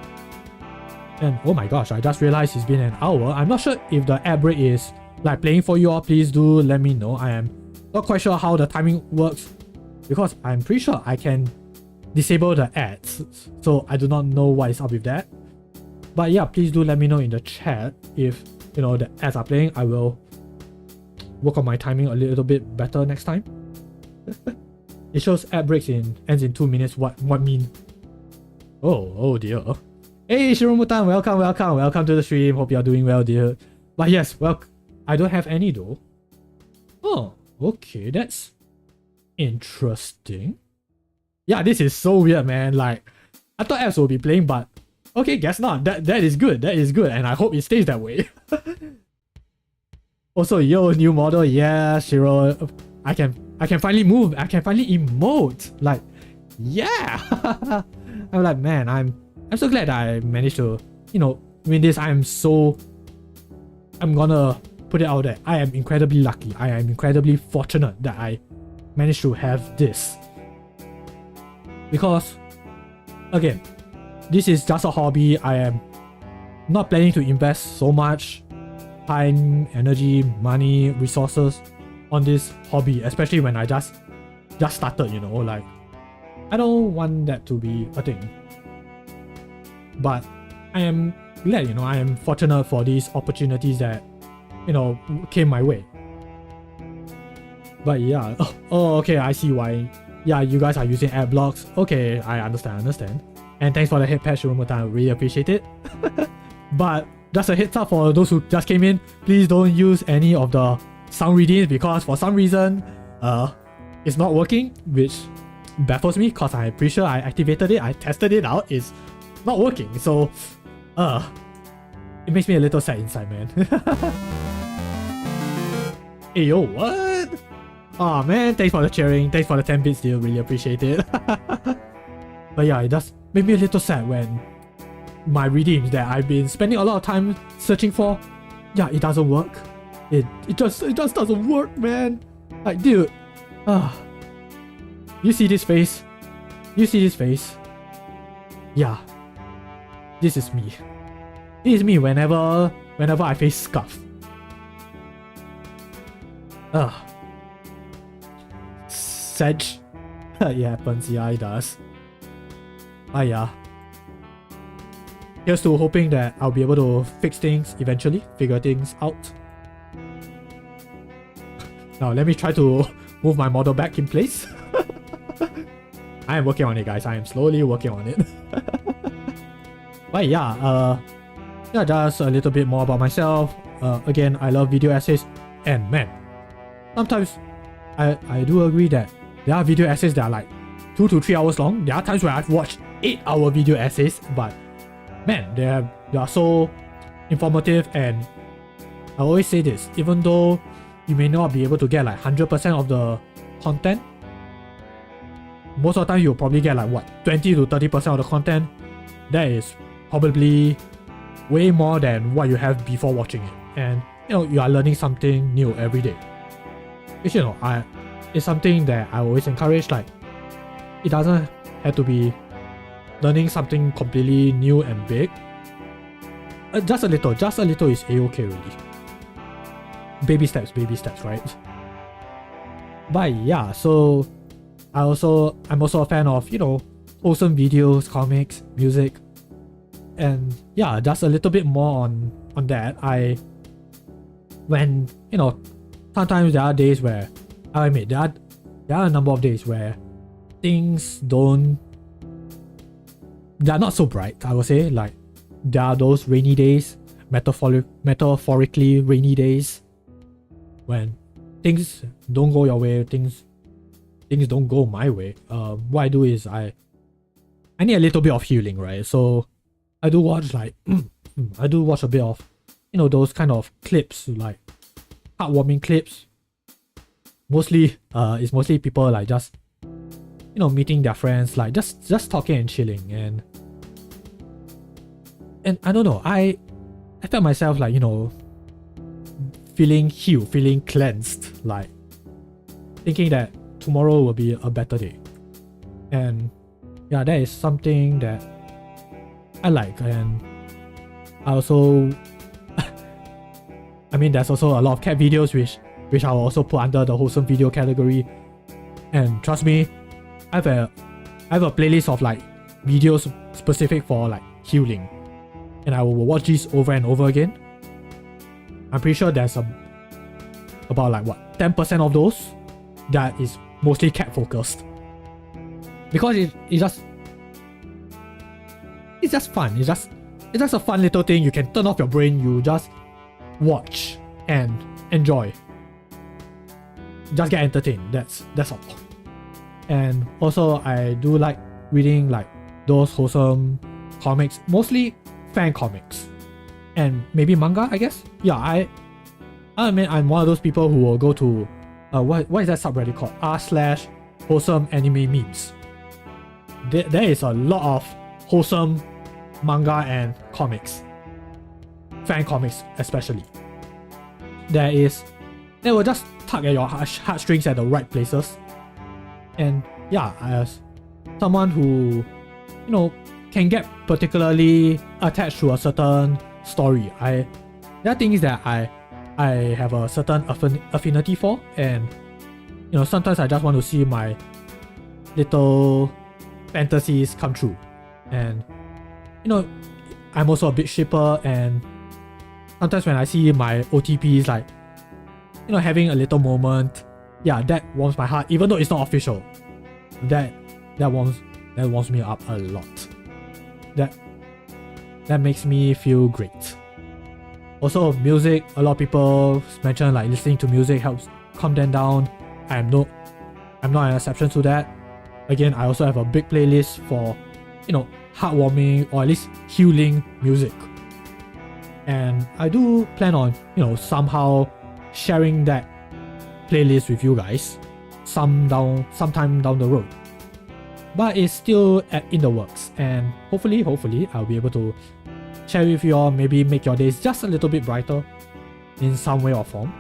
Speaker 1: And oh my gosh, I just realized it's been an hour. I'm not sure if the ad break is like playing for you all. Please do let me know. I am not quite sure how the timing works, because I'm pretty sure I can disable the ads. So I do not know what is up with that. But yeah, please do let me know in the chat if, you know, the ads are playing. I will work on my timing a little bit better next time. It shows ad breaks ends in 2 minutes. What mean? Oh dear. Hey Shiromutan, welcome to the stream. Hope you're doing well, dear. But yes, well, I don't have any though. Oh, okay, that's interesting. Yeah, this is so weird, man. Like, I thought apps will be playing, but okay, guess not. That is good. That is good, and I hope it stays that way. Also, yo, new model. Yeah, Shiro. I can finally move. I can finally emote. Like, yeah. I'm like, man, I'm so glad that I managed to, you know, win this. I'm gonna put it out there. I am incredibly lucky. I am incredibly fortunate that I managed to have this. Because, again, this is just a hobby. I am not planning to invest so much time, energy, money, resources on this hobby, especially when I just started, you know, like, I don't want that to be a thing. But I am glad, you know, I am fortunate for these opportunities that, you know, came my way. But yeah, oh okay, I see why. Yeah, you guys are using ad blocks. Okay, I understand. And thanks for the hit patch, Romutan, really appreciate it. But just a heads up for those who just came in, please don't use any of the sound readings, because for some reason, it's not working, which baffles me, because I'm pretty sure I activated it, I tested it out, it's not working. So, it makes me a little sad inside, man. Hey yo, what? Oh man, thanks for the cheering, thanks for the 10 bits deal, really appreciate it. But yeah, it does make me a little sad when my redeems that I've been spending a lot of time searching for, yeah, it doesn't work. It just doesn't work, man. Like, dude, you see this face? You see this face? Yeah, this is me. This is me whenever I face scuff. Sedge. It happens, yeah, it does. Yeah. Here's to hoping that I'll be able to fix things eventually, figure things out. Now let me try to move my model back in place. I am working on it, guys. I am slowly working on it. But yeah, just a little bit more about myself. Again, I love video essays, and man, sometimes I do agree that there are video essays that are like 2 to 3 hours long. There are times where I've watched 8-hour video essays, but man, they are so informative. And I always say this, even though you may not be able to get like 100% of the content, most of the time you'll probably get like what, 20 to 30% of the content. That is probably way more than what you have before watching it. And you are learning something new every day. Which it's something that I always encourage. Like, it doesn't have to be learning something completely new and big. Just a little is a-okay really. Baby steps, right? But yeah, so I'm also a fan of, wholesome videos, comics, music. And yeah, just a little bit more on that. Sometimes there are days where, I admit, there are a number of days where things they're not so bright, I would say. Like, there are those rainy days, metaphorically rainy days, when things don't go your way, things don't go my way. What I do is I need a little bit of healing, right? So I do watch a bit of, those kind of clips, like heartwarming clips. It's mostly people like just, meeting their friends, like just talking and chilling. And I don't know, I felt myself like, feeling healed, feeling cleansed, like thinking that tomorrow will be a better day. And yeah, that is something that I like. And I also there's also a lot of cat videos which I will also put under the wholesome video category. And trust me, I have a playlist of like videos specific for like healing, and I will watch these over and over again. I'm pretty sure there's about like what, 10% of those that is mostly cat focused, because it's just fun. It's just a fun little thing. You can turn off your brain, you just watch and enjoy, just get entertained. That's all. And also I do like reading like those wholesome comics, mostly fan comics and maybe manga, I guess. Yeah, I'm one of those people who will go to what is that subreddit called, r/wholesome anime memes. There is a lot of wholesome manga and comics, fan comics especially. They will just tug at your heartstrings at the right places. And yeah, as someone who can get particularly attached to a certain story, there are things that I have a certain affinity for, and sometimes I just want to see my little fantasies come true. And I'm also a big shipper, and sometimes when I see my OTPs like having a little moment, yeah, that warms my heart, even though it's not official. That warms me up a lot. That makes me feel great. Also, music, a lot of people mention like listening to music helps calm them down. I'm not an exception to that. Again, I also have a big playlist for heartwarming or at least healing music. And I do plan on somehow sharing that playlist with you guys sometime down the road. But it's still in the works, and hopefully I'll be able to share with you all, maybe make your days just a little bit brighter in some way or form.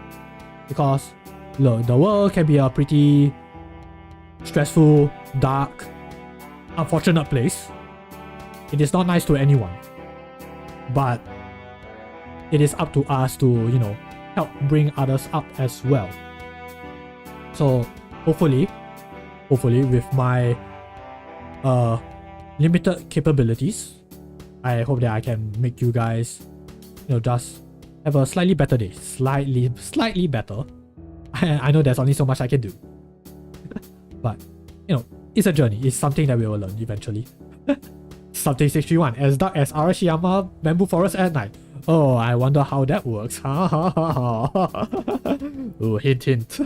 Speaker 1: Because look, the world can be a pretty stressful, dark, unfortunate place. It is not nice to anyone, but it is up to us to help bring others up as well. So hopefully with my limited capabilities, I hope that I can make you guys just have a slightly better day, slightly better. I know there's only so much I can do, but it's a journey. It's something that we will learn eventually. Something 631, as dark as Arashiyama bamboo forest at night. Oh, I wonder how that works. Ha ha ha ha. Oh, hint.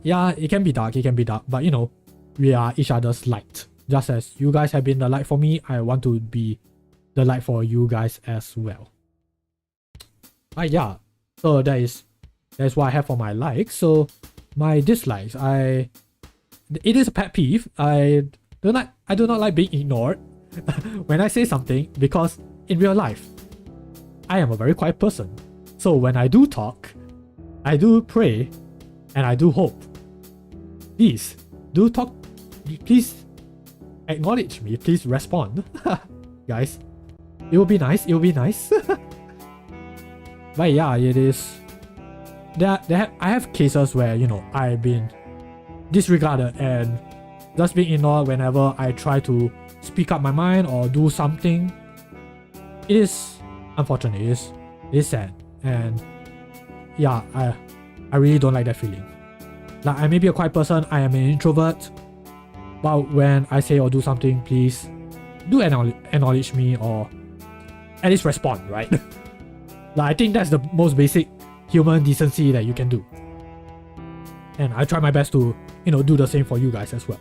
Speaker 1: Yeah, it can be dark, but we are each other's light. Just as you guys have been the light for me, I want to be the light for you guys as well. Yeah, so that's what I have for my likes. So my dislikes, I it is a pet peeve. I do not like being ignored when I say something, because in real life, I am a very quiet person. So when I do talk, I do pray, and I do hope. Please, do talk. Please acknowledge me. Please respond. Guys, it will be nice. It will be nice. But yeah, it is. I have cases where, you know, I've been disregarded and just being ignored whenever I try to speak up my mind or do something. It is unfortunate. It is sad. And yeah, I really don't like that feeling. Like, I may be a quiet person, I am an introvert, but when I say or do something, please do acknowledge me, or at least respond, right? Like, I think that's the most basic human decency that you can do. And I try my best to, you know, do the same for you guys as well.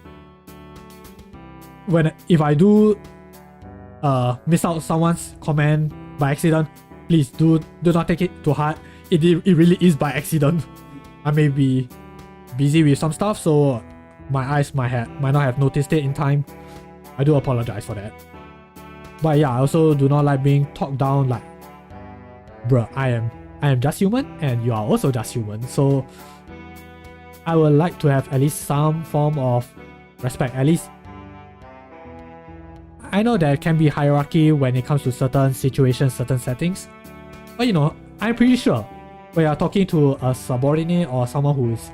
Speaker 1: If I do miss out someone's comment by accident, please do not take it to heart. It really is by accident. I may be busy with some stuff, so my eyes might not have noticed it in time. I do apologize for that. But yeah, I also do not like being talked down. Like, bruh, I am just human, and you are also just human. So I would like to have at least some form of respect. At least I know there can be hierarchy when it comes to certain situations, certain settings. But you know, I'm pretty sure when you're talking to a subordinate or someone who is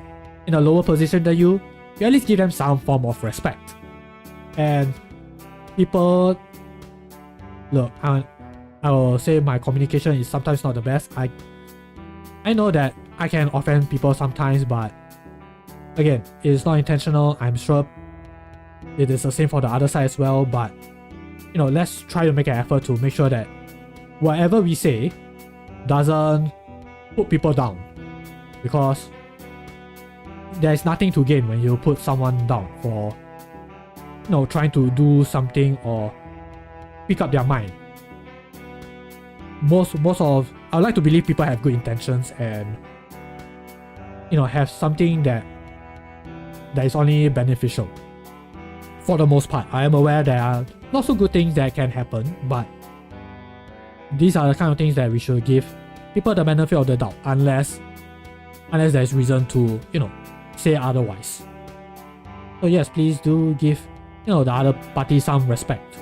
Speaker 1: in a lower position than you at least give them some form of respect. And people, look, I will say my communication is sometimes not the best. I know that I can offend people sometimes, but again, it is not intentional. I'm sure it is the same for the other side as well, but you know, let's try to make an effort to make sure that whatever we say doesn't put people down, because there is nothing to gain when you put someone down for, you know, trying to do something or pick up their mind. I would like to believe people have good intentions and, you know, have something that is only beneficial. For the most part, I am aware there are not so good things that can happen, but these are the kind of things that we should give people the benefit of the doubt, unless there's reason to, you know, say otherwise. So yes, please do give, you know, the other party some respect.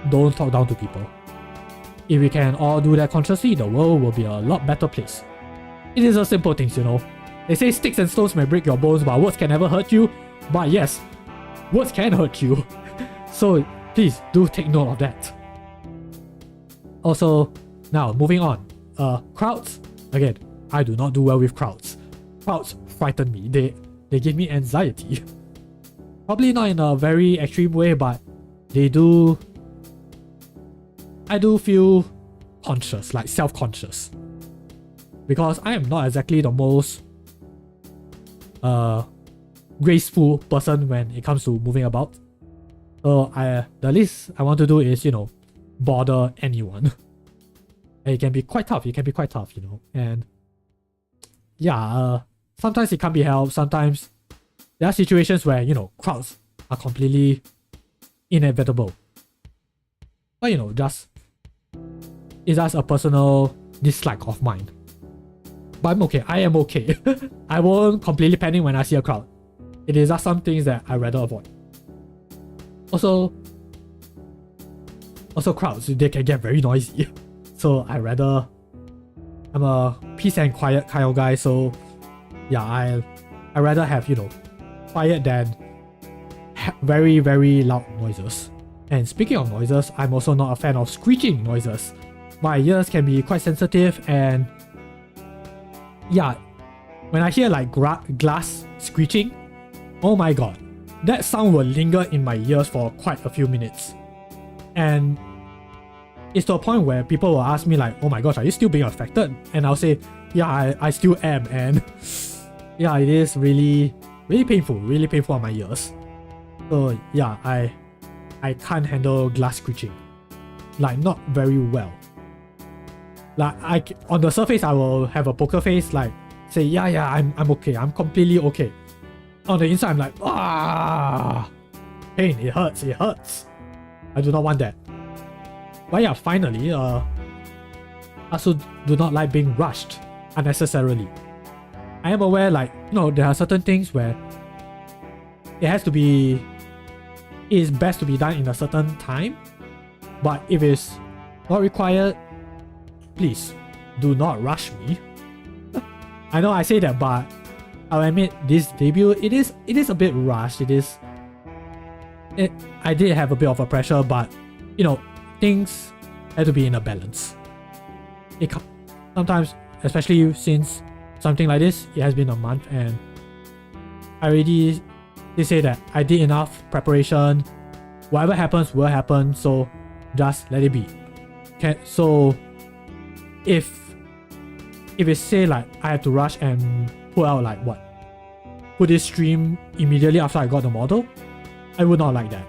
Speaker 1: Don't talk down to people. If we can all do that consciously, the world will be a lot better place. It is a simple things, you know. They say sticks and stones may break your bones, but words can never hurt you. But yes, words can hurt you. So please do take note of that. Also, now moving on. Crowds. Again, I do not do well with crowds. Crowds frighten me. They give me anxiety. Probably not in a very extreme way, but they do. I do feel conscious, like self-conscious, because I am not exactly the most graceful person when it comes to moving about. So the least I want to do is, you know, bother anyone. And it can be quite tough. You know. And yeah, sometimes it can't be helped. Sometimes there are situations where, you know, crowds are completely inevitable. But you know, it's just a personal dislike of mine. But I'm okay. I am okay. I won't completely panic when I see a crowd. It is just some things that I rather avoid. Also crowds, they can get very noisy. So I'm a peace and quiet kind of guy. So yeah, I rather have, you know, quiet than very, very loud noises. And speaking of noises, I'm also not a fan of screeching noises. My ears can be quite sensitive, and yeah, when I hear like glass screeching, oh my god, that sound will linger in my ears for quite a few minutes. And it's to a point where people will ask me like, oh my gosh, are you still being affected? And I'll say, yeah, I still am. And yeah, it is really, really painful on my ears. So yeah, I can't handle glass screeching. Like, not very well. Like, on the surface, I will have a poker face, like, say, yeah, I'm okay, I'm completely okay. on the inside I'm like, ah, pain, it hurts, it hurts. I do not want that. But yeah, finally, I also do not like being rushed unnecessarily. I am aware, like, you know, there are certain things where it is best to be done in a certain time, but if it's not required, please do not rush me. I know I say that, but I'll admit this debut, it is a bit rushed. I did have a bit of a pressure, but you know, things have to be in a balance. Sometimes, especially since something like this, it has been a month, and I already did say that I did enough preparation. Whatever happens will happen, so just let it be. So if it's say like I have to rush and put out like put this stream immediately after I got the model, I would not like that.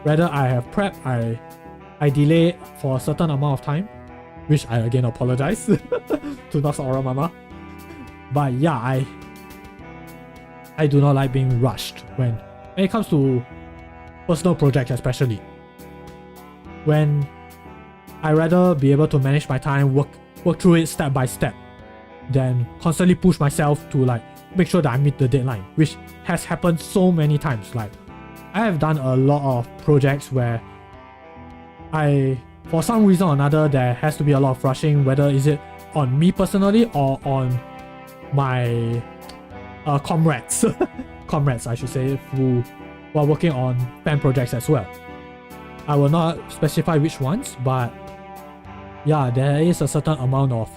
Speaker 1: Rather I have prep, I delay for a certain amount of time, which I again apologize to Noxaura Mama. But yeah, I do not like being rushed when it comes to personal projects, especially. When I rather be able to manage my time, work through it step by step, than constantly push myself to like make sure that I meet the deadline, which has happened so many times. Like, I have done a lot of projects where for some reason or another, there has to be a lot of rushing, whether is it on me personally or on my comrades, I should say, who are working on fan projects as well. I will not specify which ones, but yeah, there is a certain amount of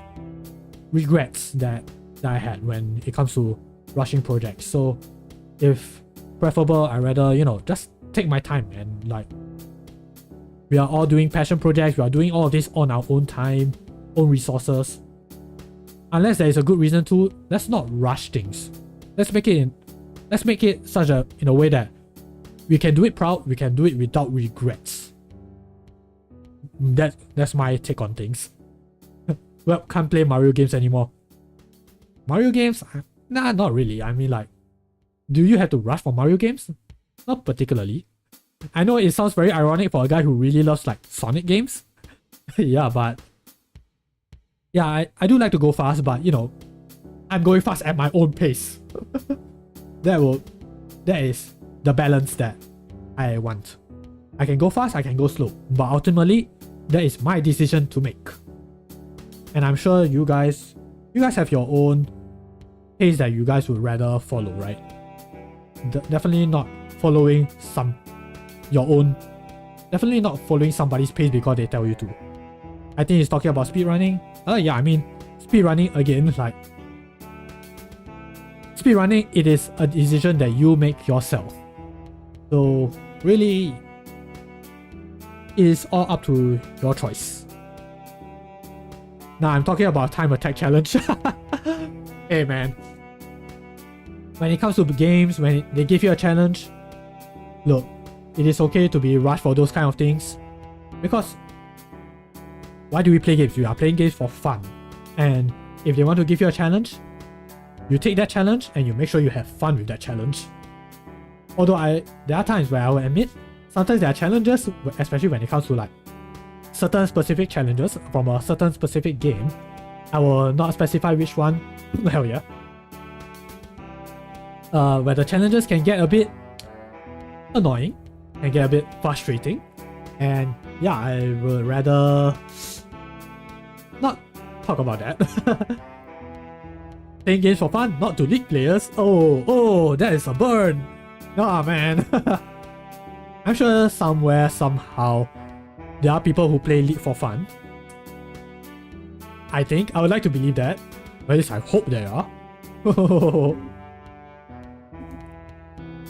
Speaker 1: regrets that I had when it comes to rushing projects. So if preferable, I rather, you know, just take my time, and like, we are all doing passion projects, we are doing all of this on our own time, own resources. Unless there is a good reason to, let's not rush things. Let's make it such in a way that we can do it proud, we can do it without regrets. That's my take on things. Well, can't play Mario games anymore. Mario games? Nah, not really. I mean, like, do you have to rush for Mario games? Not particularly. I know it sounds very ironic for a guy who really loves like Sonic games. Yeah, but yeah, I do like to go fast, but you know, I'm going fast at my own pace. That is the balance that I want. I can go fast, I can go slow, but ultimately, that is my decision to make. And I'm sure you guys have your own pace that you guys would rather follow, right? Definitely not following definitely not following somebody's pace because they tell you to. I think he's talking about speedrunning. Yeah, I mean, speedrunning again, like, speedrunning, it is a decision that you make yourself. So really, it is all up to your choice. Now I'm talking about time attack challenge. Hey man, when it comes to games, when they give you a challenge, look, it is okay to be rushed for those kind of things, because why do we play games? We are playing games for fun, and if they want to give you a challenge, you take that challenge and you make sure you have fun with that challenge. Although there are times where I will admit, sometimes there are challenges, especially when it comes to like certain specific challenges from a certain specific game. I will not specify which one. Hell yeah. Where the challenges can get a bit annoying and get a bit frustrating, and yeah, I would rather not talk about that. Playing games for fun, not to league players. Oh, that is a burn. Nah, man. I'm sure somewhere, somehow, there are people who play League for fun. I would like to believe that. At least I hope there are.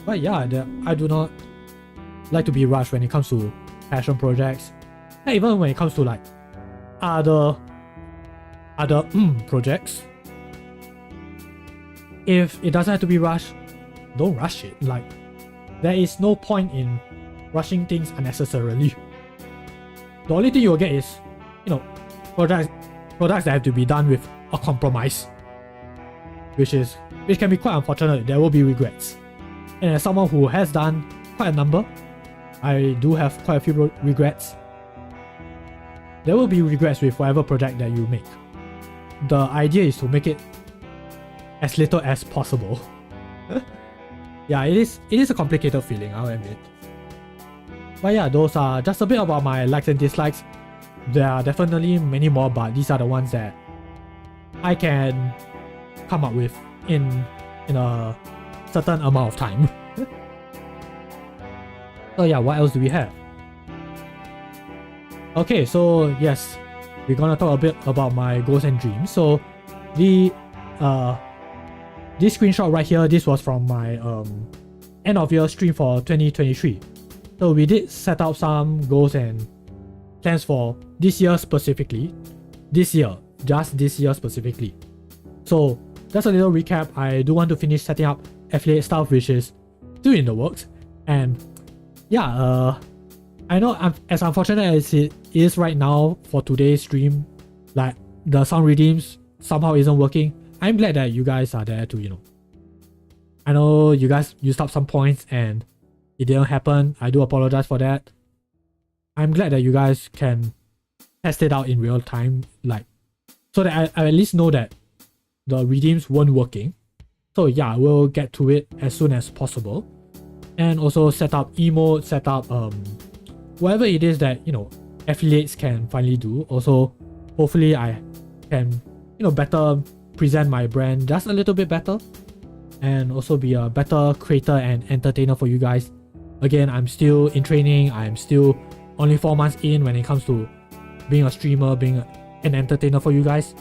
Speaker 1: But yeah, I do not like to be rushed when it comes to passion projects. And even when it comes to like other projects. If it doesn't have to be rushed, don't rush it. Like, there is no point in rushing things unnecessarily. The only thing you'll get is, you know, products that have to be done with a compromise, which is which can be quite unfortunate. There will be regrets. And as someone who has done quite a number, I do have quite a few regrets. There will be regrets with whatever project that you make. The idea is to make it as little as possible. Yeah, it is a complicated feeling, I'll admit. But yeah, those are just a bit about my likes and dislikes. There are definitely many more, but these are the ones that I can come up with in a certain amount of time. So yeah, what else do we have? Okay, so yes, we're gonna talk a bit about my goals and dreams. So this screenshot right here, this was from my end of year stream for 2023. So we did set out some goals and plans for this year specifically. Just this year specifically. So just a little recap, I do want to finish setting up affiliate stuff, which is still in the works. And yeah, I know as unfortunate as it is right now for today's stream, like the sound redeems somehow isn't working. I'm glad that you guys are there to, I know you guys used up some points and it didn't happen. I do apologize for that. I'm glad that you guys can test it out in real time, like, so that I at least know that the redeems weren't working. So yeah, we'll get to it as soon as possible. And also set up emote, set up whatever it is that, affiliates can finally do. Also, hopefully I can, better present my brand just a little bit better. And also be a better creator and entertainer for you guys. Again, I'm still in training. I'm still only 4 months in when it comes to being a streamer, being an entertainer for you guys.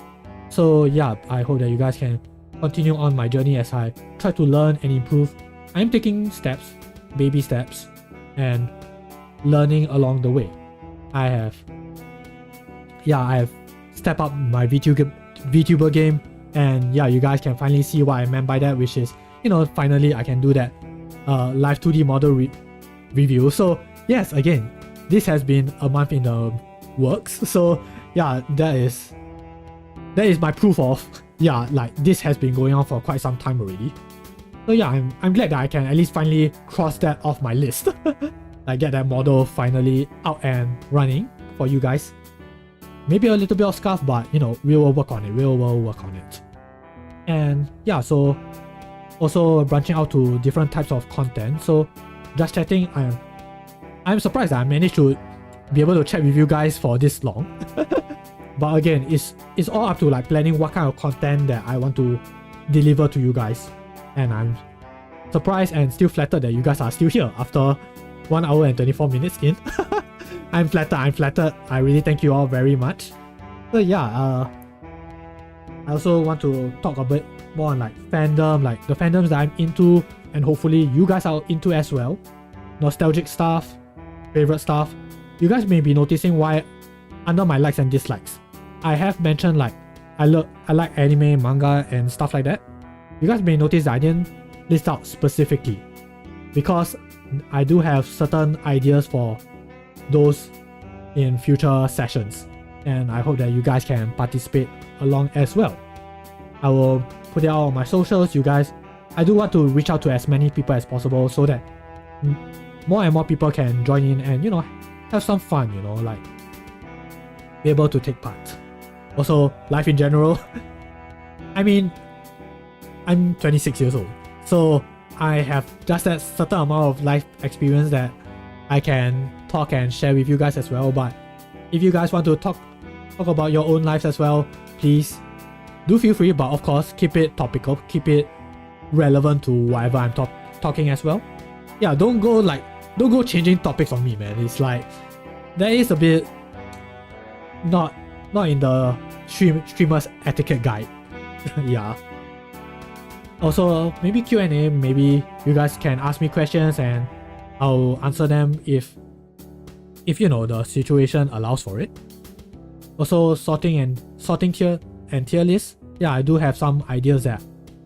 Speaker 1: So yeah, I hope that you guys can continue on my journey as I try to learn and improve. I'm taking steps, baby steps, and learning along the way. I have stepped up my VTuber game, and yeah, you guys can finally see what I meant by that, which is, finally I can do that Live2D model review. So yes, again, this has been a month in the works. So yeah, that is my proof of, like, this has been going on for quite some time already. So yeah, I'm glad that I can at least finally cross that off my list. Like, get that model finally out and running for you guys. Maybe a little bit of scuff, but we will work on it. And yeah, so also branching out to different types of content. So just chatting, I'm surprised that I managed to be able to chat with you guys for this long. But again, it's all up to like planning what kind of content that I want to deliver to you guys. And I'm surprised and still flattered that you guys are still here after 1 hour and 24 minutes in. I'm flattered. I really thank you all very much. So yeah, I also want to talk a bit more on like fandom, like the fandoms that I'm into, and hopefully you guys are into as well. Nostalgic stuff, favorite stuff. You guys may be noticing why under my likes and dislikes, I have mentioned like I like anime, manga, and stuff like that. You guys may notice that I didn't list out specifically because I do have certain ideas for those in future sessions, and I hope that you guys can participate along as well. I will put it out on my socials. You guys, I do want to reach out to as many people as possible so that more and more people can join in and have some fun, like be able to take part. Also, life in general. I mean, I'm 26 years old, so I have just that certain amount of life experience that I can talk and share with you guys as well. But if you guys want to talk about your own lives as well, please do feel free. But of course, keep it topical, keep it relevant to whatever I'm talking as well. Yeah, don't go changing topics on me, man. It's like that is a bit not in the streamer's etiquette guide. Yeah. Also, maybe Q&A, maybe you guys can ask me questions and I'll answer them if the situation allows for it. Also, sorting tier and tier lists. Yeah, I do have some ideas that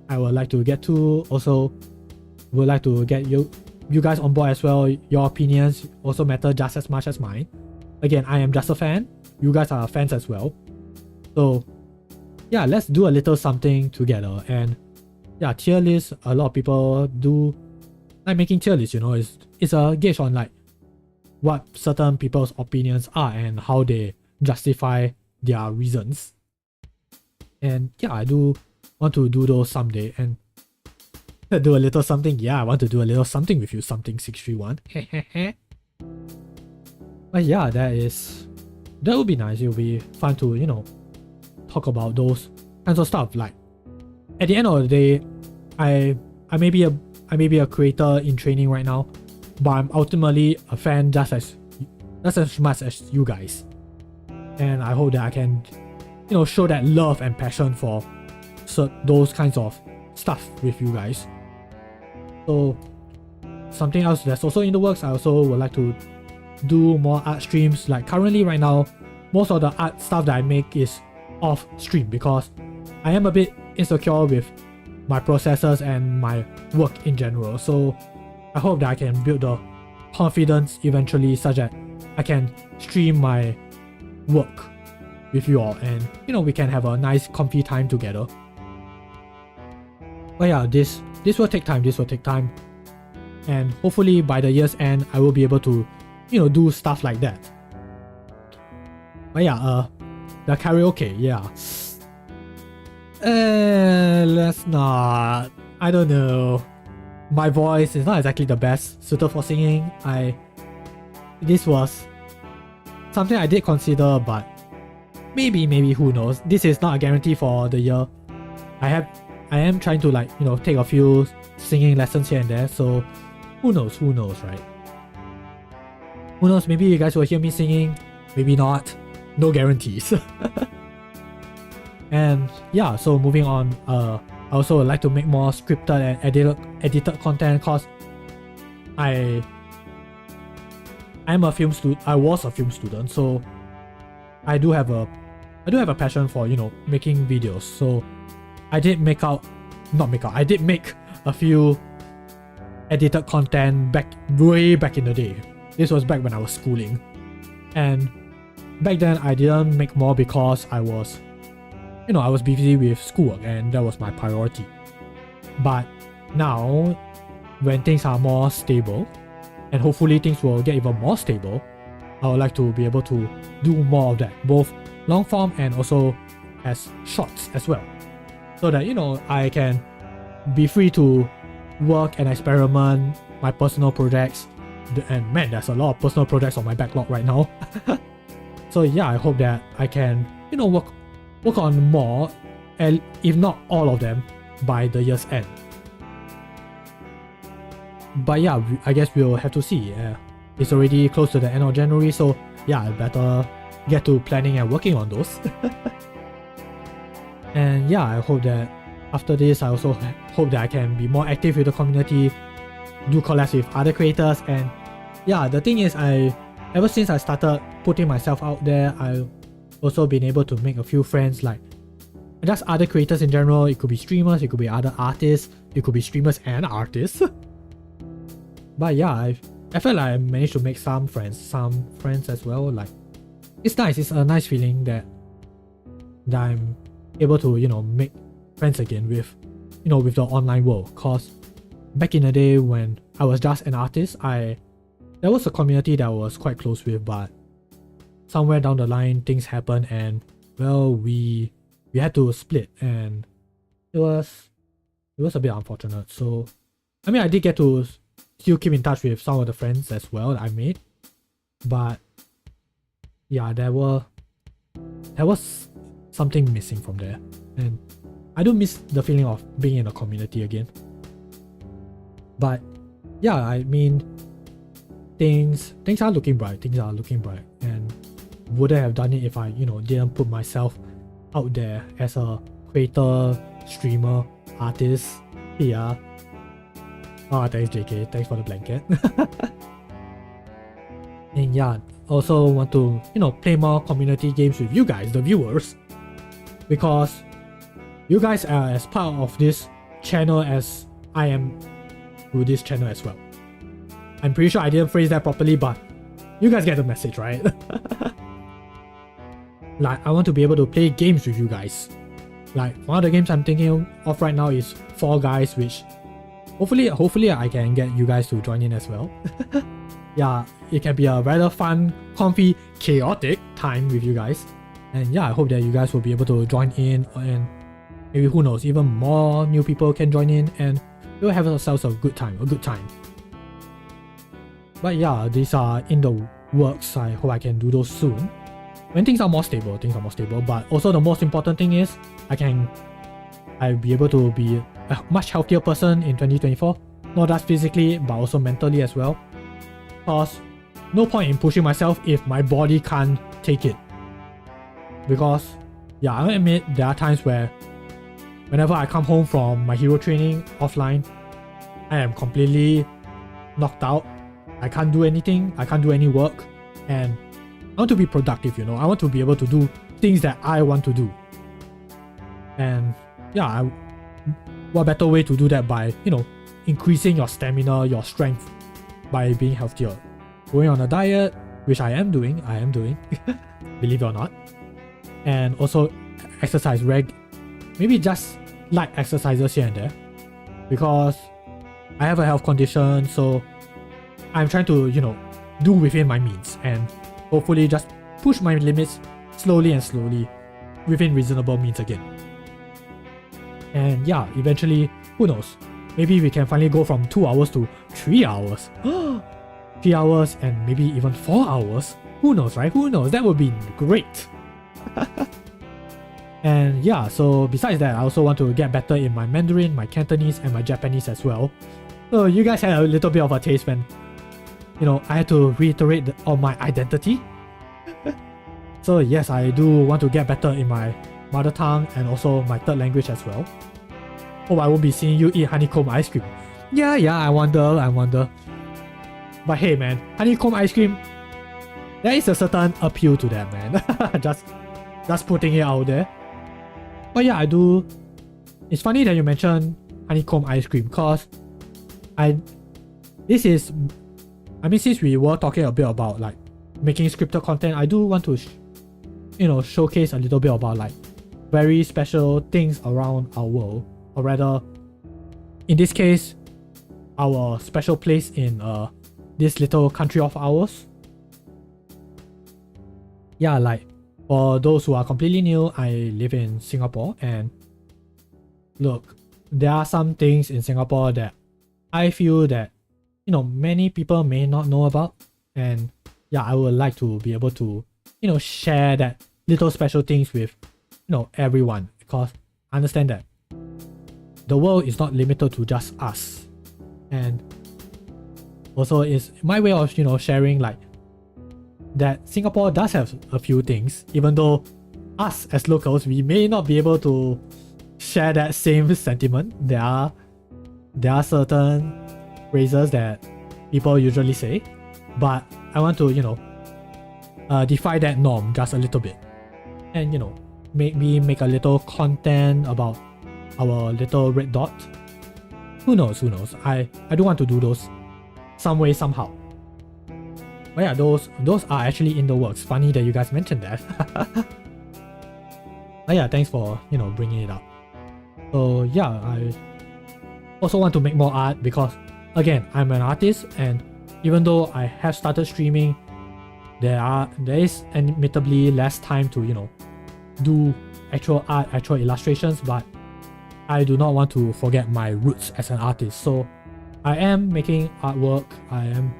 Speaker 1: I would like to get to. Also, would like to get you guys on board as well. Your opinions also matter just as much as mine. Again, I am just a fan. You guys are fans as well. So yeah, let's do a little something together. And yeah, tier lists, a lot of people do like making tier lists, you know, it's a gauge on like what certain people's opinions are and how they justify their reasons. And yeah, I do want to do those someday and do a little something. Yeah, I want to do a little something with you, something 631. But yeah, that would be nice. It would be fun to, you know, talk about those kinds of stuff. Like at the end of the day, I may be a creator in training right now, but I'm ultimately a fan just as much as you guys. And I hope that I can, you know, show that love and passion for those kinds of stuff with you guys. So something else that's also in the works, I also would like to do more art streams. Like currently right now, most of the art stuff that I make is off stream because I am a bit insecure with my processes and my work in general. So I hope that I can build the confidence eventually such that I can stream my work with you all and, you know, we can have a nice comfy time together. But yeah, this will take time, and hopefully by the year's end I will be able to, you know, do stuff like that. But yeah, the karaoke, yeah. Let's not. I don't know. My voice is not exactly the best suited for singing. This was something I did consider, but maybe who knows. This is not a guarantee for the year. I am trying to, like, you know, take a few singing lessons here and there, so who knows, right? Who knows, maybe you guys will hear me singing, maybe not. No guarantees. And yeah, so moving on, I also would like to make more scripted and edited content because I was a film student, so I do have a passion for, you know, making videos. So I did make a few edited content way back in the day. This was back when I was schooling, and back then I didn't make more because I was busy with schoolwork and that was my priority. But now, when things are more stable, and hopefully things will get even more stable, I would like to be able to do more of that, both long form and also as shorts as well, so that, you know, I can be free to work and experiment my personal projects. And man, there's a lot of personal projects on my backlog right now. So yeah, I hope that I can, you know, work on more, and if not all of them, by the year's end. But yeah, I guess we'll have to see. It's already close to the end of January, so yeah, I better get to planning and working on those. And yeah, I hope that after this, I also hope that I can be more active with the community, do collabs with other creators. And yeah, the thing is, ever since I started putting myself out there, I've also been able to make a few friends, like just other creators in general. It could be streamers, it could be other artists, it could be streamers and artists. But yeah, I felt like I managed to make some friends as well. Like, it's nice, it's a nice feeling that I'm able to, you know, make friends again with, you know, with the online world. Cause back in the day when I was just an artist, there was a community that I was quite close with, but somewhere down the line things happened and, well, we had to split, and it was a bit unfortunate. So I mean, I did get to still keep in touch with some of the friends as well that I made, but yeah, there was something missing from there, and I do miss the feeling of being in a community again. But yeah, I mean, things are looking bright, and wouldn't have done it if I, you know, didn't put myself out there as a creator, streamer, artist. Yeah. Thanks JK, thanks for the blanket. And yeah, also want to, you know, play more community games with you guys, the viewers, because you guys are as part of this channel as I am with this channel as well. I'm pretty sure I didn't phrase that properly, but you guys get the message, right? Like, I want to be able to play games with you guys. Like one of the games I'm thinking of right now is Fall Guys, which hopefully I can get you guys to join in as well. Yeah, it can be a rather fun, comfy, chaotic time with you guys. And yeah, I hope that you guys will be able to join in, and maybe who knows, even more new people can join in, and we'll have ourselves a good time. But yeah, these are in the works. I hope I can do those soon. When things are more stable, but also the most important thing is I'll be able to be a much healthier person in 2024, not just physically but also mentally as well. Because no point in pushing myself if my body can't take it. Because yeah, I admit there are times where whenever I come home from my hero training offline, I am completely knocked out. I can't do anything, I can't do any work, and I want to be productive, you know. I want to be able to do things that I want to do. And yeah, what better way to do that by, you know, increasing your stamina, your strength by being healthier. Going on a diet, which I am doing, believe it or not. And also exercise maybe just light exercises here and there. Because I have a health condition, so I'm trying to, you know, do within my means and hopefully just push my limits slowly within reasonable means again. And yeah, eventually, who knows, maybe we can finally go from 2 hours to 3 hours. 3 hours and maybe even 4 hours. Who knows, right? Who knows? That would be great. And yeah, so besides that, I also want to get better in my Mandarin, my Cantonese, and my Japanese as well. So you guys had a little bit of a taste when, you know, I had to reiterate on my identity. So yes, I do want to get better in my mother tongue and also my third language as well. Oh, I won't be seeing you eat honeycomb ice cream. Yeah, I wonder. But hey man, honeycomb ice cream, there is a certain appeal to that, man. just putting it out there. But yeah, I do. It's funny that you mentioned honeycomb ice cream, because since we were talking a bit about like making scripted content, I do want to showcase a little bit about like very special things around our world, or rather in this case our special place in this little country of ours. Yeah, like for those who are completely new, I live in Singapore, and look, there are some things in Singapore that I feel that, you know, many people may not know about, and yeah, I would like to be able to, you know, share that little special things with, you know, everyone, because I understand that the world is not limited to just us. And also it's my way of, you know, sharing like that Singapore does have a few things, even though us as locals, we may not be able to share that same sentiment. There are certain phrases that people usually say, but I want to, you know, defy that norm just a little bit, and, you know, maybe make a little content about our little red dot. Who knows? I do want to do those some way, somehow. But yeah, those are actually in the works. Funny that you guys mentioned that. But yeah, thanks for, you know, bringing it up. So yeah, I also want to make more art because, again, I'm an artist, and even though I have started streaming, there is admittedly less time to, you know, do actual art, actual illustrations, but I do not want to forget my roots as an artist. So I am making artwork. I am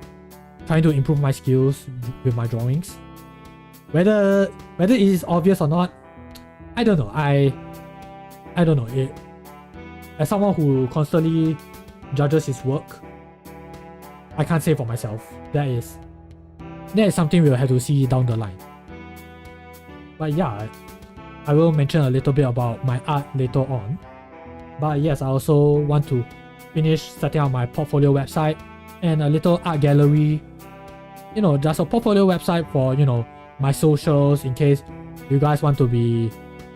Speaker 1: trying to improve my skills with my drawings. Whether it is obvious or not, I don't know. I don't know. As someone who constantly judges his work, I can't say for myself. That is something we'll have to see down the line. But yeah, I will mention a little bit about my art later on. But yes, I also want to finish setting up my portfolio website and a little art gallery. You know, just a portfolio website for, you know, my socials, in case you guys want to be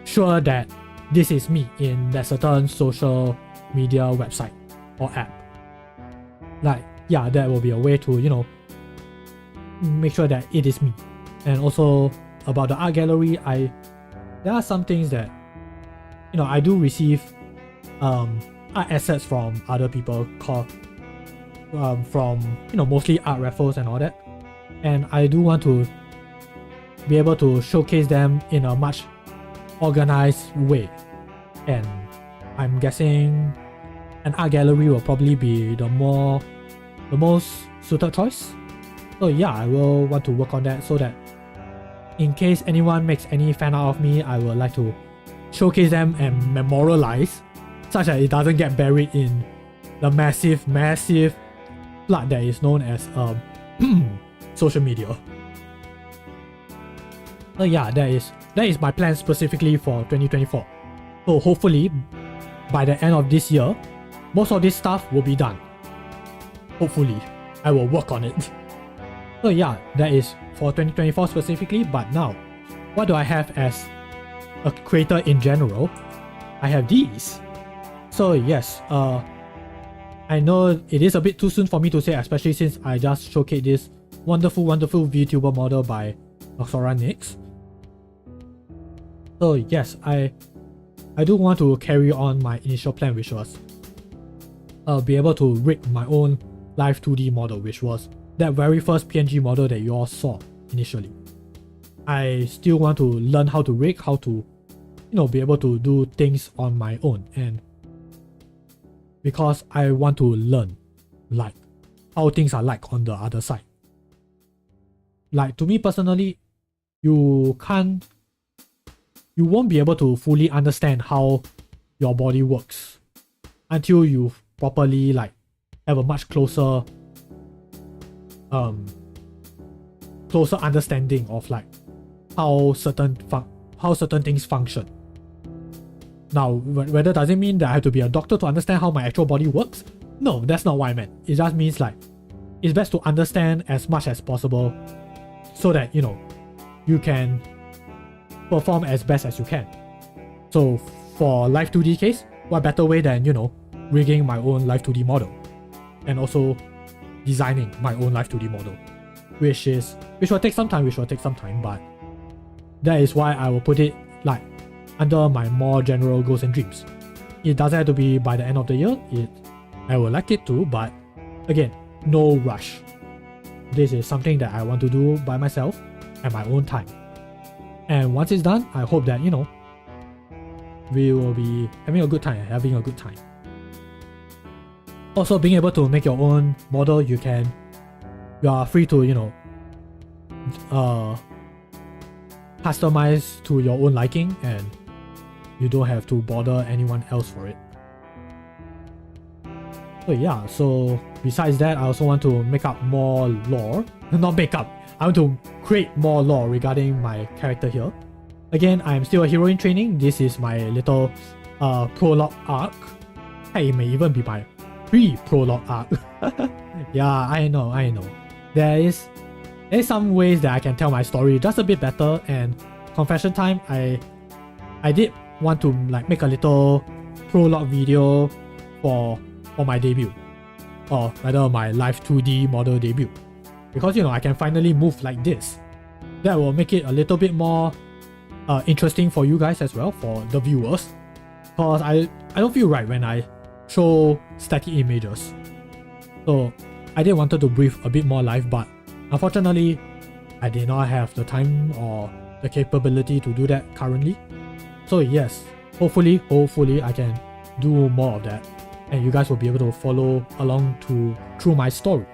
Speaker 1: sure that this is me in that certain social media website or app. Like, yeah, that will be a way to, you know, make sure that it is me. And also about the art gallery, there are some things that,
Speaker 2: I do receive art assets from other people from mostly art raffles and all that, and I do want to be able to showcase them in a much organized way, and I'm guessing an art gallery will probably be the most suited choice. So yeah, I will want to work on that so that in case anyone makes any fan art of me, I would like to showcase them and memorialize such that it doesn't get buried in the massive flood that is known as social media. So yeah, that is my plan specifically for 2024. So hopefully by the end of this year, most of this stuff will be done. Hopefully, I will work on it. So yeah, that is for 2024 specifically, but now, what do I have as a creator in general? I have these. So yes, I know it is a bit too soon for me to say, especially since I just showcased this wonderful VTuber model by NoxauraNyx. So yes, I do want to carry on my initial plan, which was be able to rig my own Live2D model, which was that very first PNG model that you all saw initially. I still want to learn how to rig, how to be able to do things on my own, and because I want to learn like how things are like on the other side. Like to me personally, you won't be able to fully understand how your body works until you properly like have a much closer understanding of like how certain things function. Now, whether does it mean that I have to be a doctor to understand how my actual body works? No, that's not what I meant. It just means like it's best to understand as much as possible so that you can perform as best as you can. So for Live2D case, what better way than rigging my own Live2D model and also designing my own Live2D model, which will take some time, but that is why I will put it like under my more general goals and dreams. It doesn't have to be by the end of the year. I would like it to, but again, no rush. This is something that I want to do by myself at my own time. And once it's done, I hope that we will be having a good time. Also, being able to make your own model, you are free to customize to your own liking, and you don't have to bother anyone else for it. So yeah, so besides that, I also want to make up more lore. Not make up, I want to create more lore regarding my character here. Again, I'm still a hero in training. This is my little prologue arc. Hey, it may even be my pre-prologue arc. Yeah, I know. There is some ways that I can tell my story just a bit better, and confession time, I did want to like make a little prologue video for my debut, or rather my Live2D model debut, because I can finally move like this. That will make it a little bit more interesting for you guys as well, for the viewers, because I don't feel right when I show static images. So I did wanted to breathe a bit more life, but unfortunately I did not have the time or the capability to do that currently. So yes, hopefully I can do more of that, and you guys will be able to follow along through my story.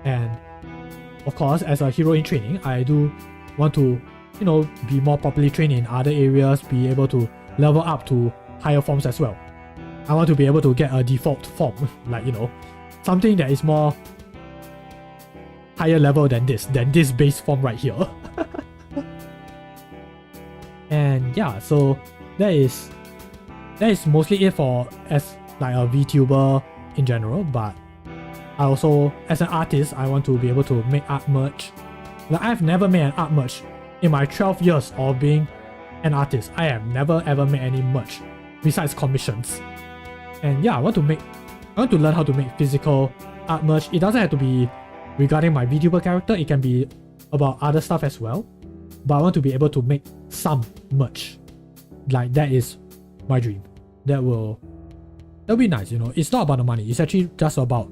Speaker 2: And of course, as a hero in training, I do want to be more properly trained in other areas, be able to level up to higher forms as well. I want to be able to get a default form, like something that is more higher level than this base form right here. And yeah, so that is mostly it for as like a VTuber in general. But I also, as an artist, I want to be able to make art merch. Like I've never made an art merch in my 12 years of being an artist. I have never ever made any merch besides commissions. And yeah, I want to learn how to make physical art merch. It doesn't have to be regarding my VTuber character, it can be about other stuff as well. But I want to be able to make some merch. Like that is my dream. That'll be nice, you know. It's not about the money. It's actually just about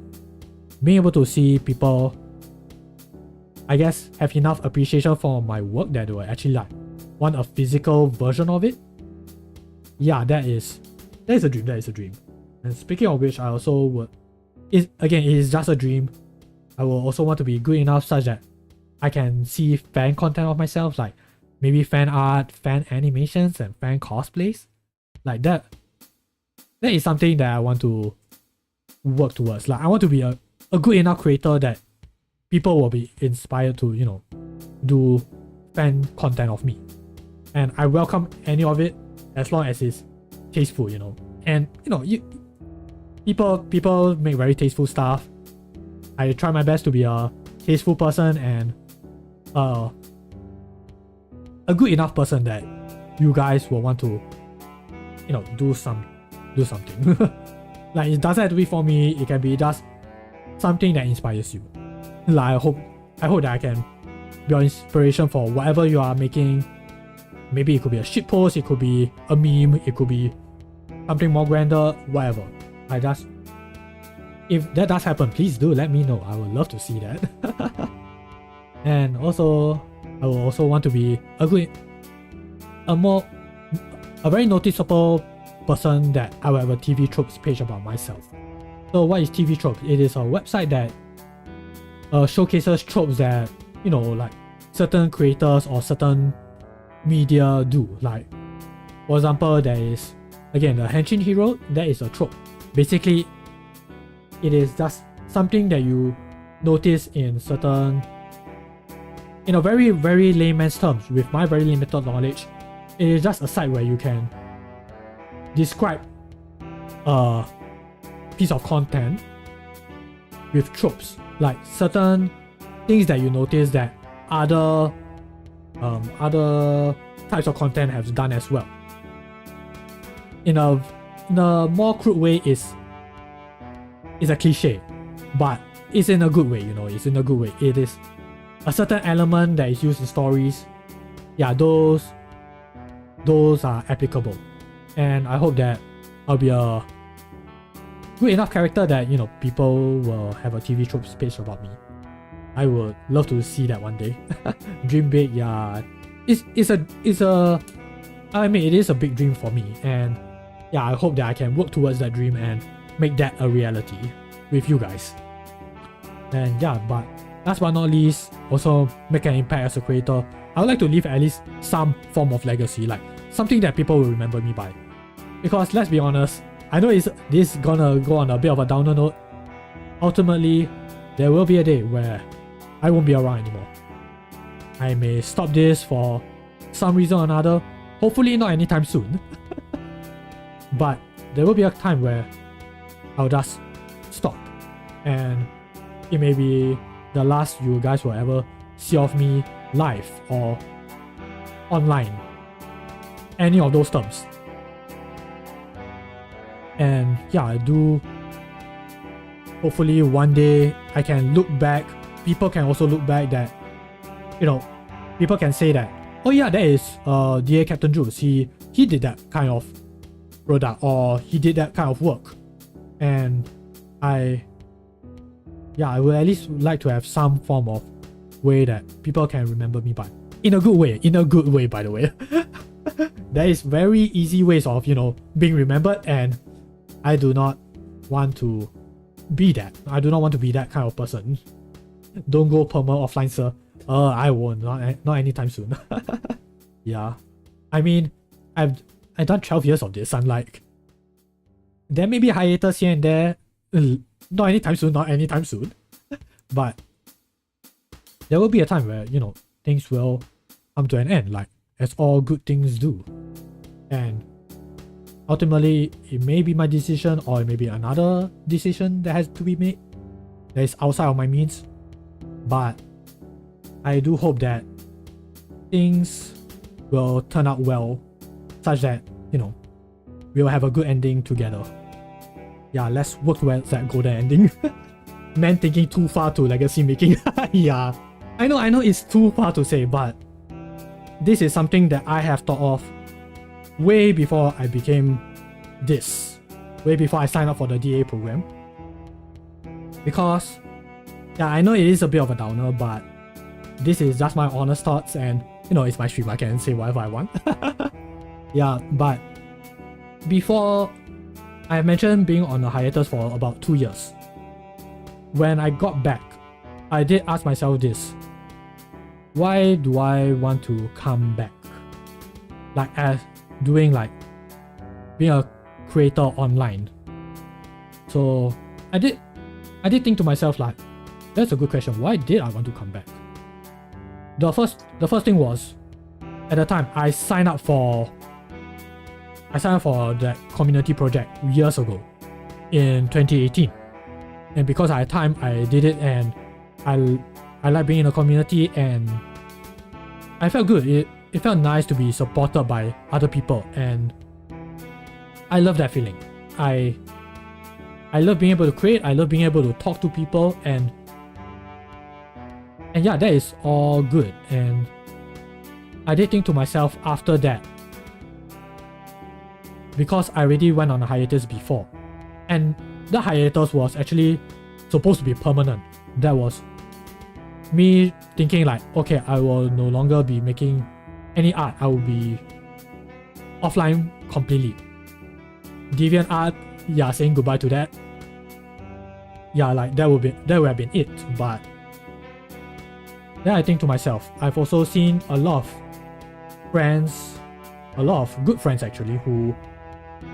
Speaker 2: being able to see people, I guess, have enough appreciation for my work that they will actually like want a physical version of it. Yeah, that is a dream. That is a dream. And speaking of which, I also would, it is just a dream. I will also want to be good enough such that I can see fan content of myself, like maybe fan art, fan animations, and fan cosplays. Like that. That is something that I want to work towards. Like I want to be a good enough creator that people will be inspired to, you know, do fan content of me. And I welcome any of it as long as it's tasteful, you know. And you know, people make very tasteful stuff. I try my best to be a tasteful person and a good enough person that you guys will want to, you know, do something. Like it doesn't have to be for me, it can be just something that inspires you. Like I hope that I can be your inspiration for whatever you are making. Maybe it could be a shit post, it could be a meme, it could be something more grander, whatever. If that does happen, please do let me know. I would love to see that. And also, I will also want to be a very noticeable person that I will have a TV Tropes page about myself. So what is TV Tropes? It is a website that showcases tropes that, you know, like certain creators or certain media do. Like, for example, there is, again, the Henshin hero. That is a trope. Basically, it is just something that you notice in a very, very layman's terms, with my very limited knowledge. It is just a site where you can describe a piece of content with tropes, like certain things that you notice that other types of content have done as well. In a more crude way, is a cliche, but it's in a good way, you know. It's in a good way. It is a certain element that is used in stories. Yeah, those are applicable, and I hope that I'll be a good enough character that, you know, people will have a TV Tropes page about me. I would love to see that one day. Dream big, yeah. It is a big dream for me, and yeah, I hope that I can work towards that dream and make that a reality with you guys. And yeah, but last but not least, also make an impact as a creator. I would like to leave at least some form of legacy, like something that people will remember me by. Because let's be honest, I know this gonna go on a bit of a downer note. Ultimately, there will be a day where I won't be around anymore. I may stop this for some reason or another. Hopefully not anytime soon. But there will be a time where I'll just stop. And it may be the last you guys will ever see of me live or online. Any of those terms. And yeah, I do. Hopefully one day I can look back. People can also look back that, you know, people can say that, oh yeah, that is DA Capt-Jules. He did that kind of product, or he did that kind of work. And I would at least like to have some form of way that people can remember me by. In a good way, by the way. There is very easy ways of, you know, being remembered, and I do not want to be that. I do not want to be that kind of person. Don't go perma offline, sir. I won't. Not anytime soon. Yeah. I mean, I've done 12 years of this. I'm like, there may be hiatus here and there. Not anytime soon. But there will be a time where, you know, things will come to an end, like as all good things do. And ultimately, it may be my decision, or it may be another decision that has to be made that is outside of my means. But I do hope that things will turn out well, such that, you know, we'll have a good ending together. Yeah, let's work towards that golden ending. Man thinking too far to legacy making. Yeah, I know it's too far to say, but this is something that I have thought of way before I became this, way before I signed up for the DA program. Because, yeah, I know it is a bit of a downer, but this is just my honest thoughts, and you know, it's my stream, I can say whatever I want. Yeah, but before, I mentioned being on a hiatus for about 2 years. When I got back, I did ask myself this: why do I want to come back? Like, as doing like being a creator online. So I did think to myself, like, that's a good question. Why did I want to come back? The first thing was, at the time I signed up for that community project years ago in 2018. And because I had time, I did it, and I like being in a community, and I felt good. It felt nice to be supported by other people, and I love that feeling. I love being able to create, I love being able to talk to people, and yeah, that is all good. And I did think to myself after that, because I already went on a hiatus before, and the hiatus was actually supposed to be permanent. That was me thinking like, okay, I will no longer be making any art. I will be offline completely. DeviantArt, yeah, saying goodbye to that. Yeah, like that would have been it. But then I think to myself, I've also seen a lot of friends, a lot of good friends actually, who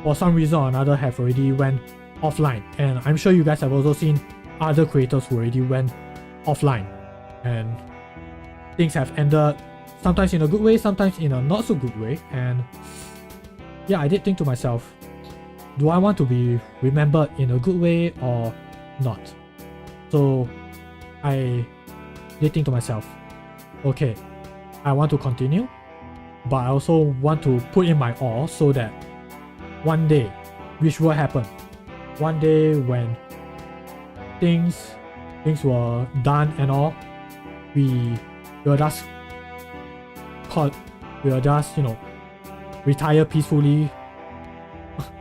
Speaker 2: for some reason or another have already went offline. And I'm sure you guys have also seen other creators who already went offline, and things have ended sometimes in a good way, sometimes in a not so good way. And yeah, I did think to myself, do I want to be remembered in a good way or not? So I did think to myself, okay, I want to continue, but I also want to put in my all so that one day, which will happen, one day when things were done and all, we will just retire peacefully,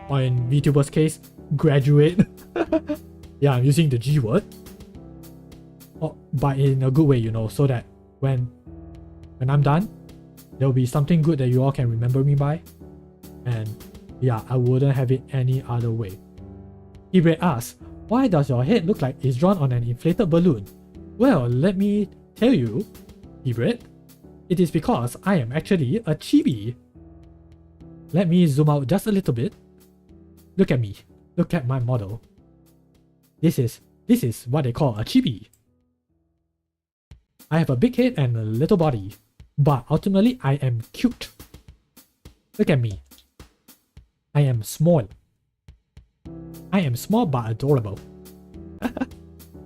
Speaker 2: or in VTuber's case, graduate. Yeah, I'm using the G word. Oh, but in a good way, you know, so that when I'm done, there will be something good that you all can remember me by. And yeah, I wouldn't have it any other way. Ibret asks, why does your head look like it's drawn on an inflated balloon? Well, let me tell you, Ibret, it is because I am actually a chibi. Let me zoom out just a little bit. Look at me. Look at my model. This is what they call a chibi. I have a big head and a little body, but ultimately I am cute. Look at me. I am small. I am small but adorable.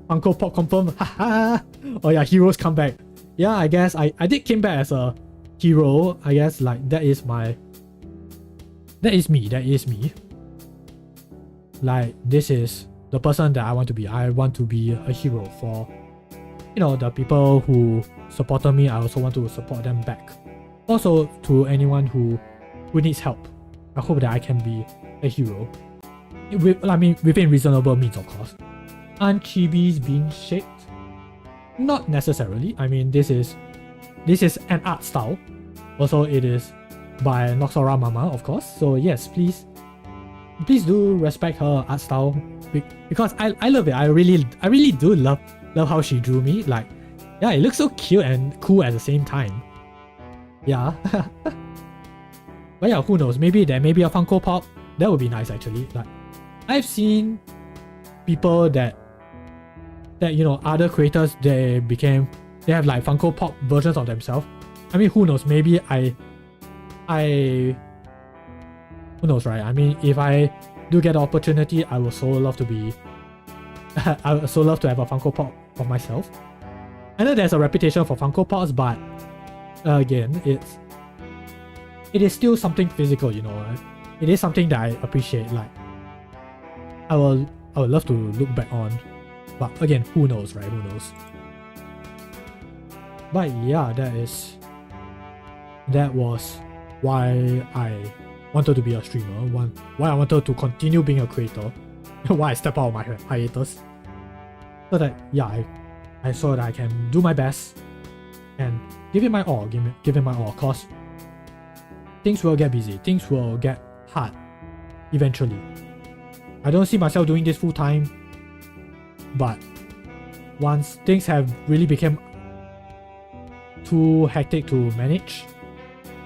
Speaker 2: Funko Pop confirm. Haha. Oh yeah, heroes come back. Yeah, I guess I did came back as a hero. I guess like that is me. Like, this is the person that I want to be. I want to be a hero for, you know, the people who supported me. I also want to support them back. Also, to anyone who needs help, I hope that I can be a hero. Within reasonable means, of course. Aren't chibis being shaped? Not necessarily. I mean, this is an art style. Also, it is by Noxaura Mama, of course. So yes, please do respect her art style, because I love it. I really do love how she drew me. Like, yeah, it looks so cute and cool at the same time. Yeah. But yeah, who knows? Maybe there may be a Funko Pop. That would be nice actually. Like, I've seen people that you know, other creators, they have like Funko Pop versions of themselves. I mean, who knows? Maybe who knows, right? I mean, if I do get the opportunity, I would so love to be I would so love to have a Funko Pop of myself. I know there's a reputation for Funko Pops, but again, it is still something physical, you know. It is something that I appreciate. Like, I would love to look back on, but again, who knows, right? Who knows? But yeah, that was why I wanted to be a streamer, why I wanted to continue being a creator, why I step out of my hiatus. So that, yeah, I saw that I can do my best and give it my all, give it my all, cause things will get busy, things will get hard eventually. I don't see myself doing this full time, but once things have really become too hectic to manage,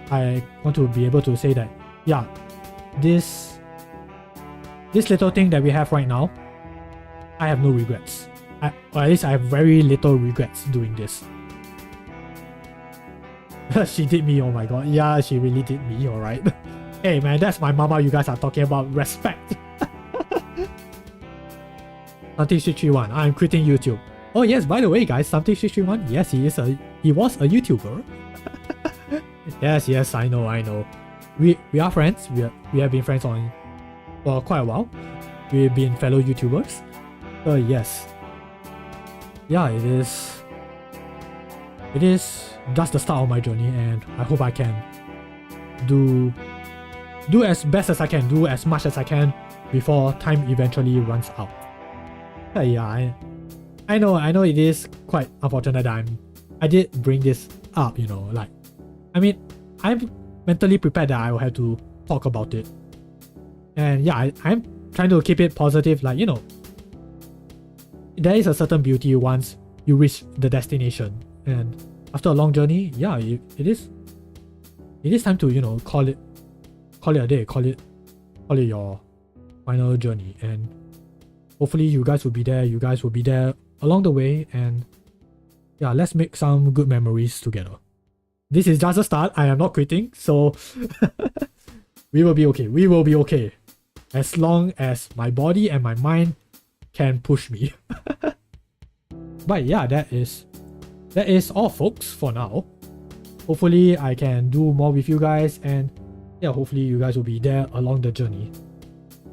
Speaker 2: I want to be able to say that, yeah, this little thing that we have right now, I have no regrets. Or at least I have very little regrets doing this. She did me, oh my god. Yeah, she really did me, alright. Hey man, that's my mama you guys are talking about. Respect. Something631, I'm quitting YouTube. Oh yes, by the way guys, Something631, yes, he was a YouTuber. Yes, I know. We are friends. We have been friends for quite a while. We've been fellow YouTubers. So yes. Yeah, it is just the start of my journey, and I hope I can do as best as I can, do as much as I can before time eventually runs out. Yeah, I know it is quite unfortunate that I did bring this up, you know, like, I mean, I'm mentally prepared that I will have to talk about it. And yeah, I'm trying to keep it positive, like, you know, there is a certain beauty once you reach the destination, and after a long journey, yeah, it is time to, you know, call it a day, call it your final journey, and hopefully you guys will be there along the way, and yeah, let's make some good memories together. This is just a start. I am not quitting, so we will be okay as long as my body and my mind can push me. But yeah, that is all folks for now. Hopefully I can do more with you guys, and yeah, hopefully you guys will be there along the journey.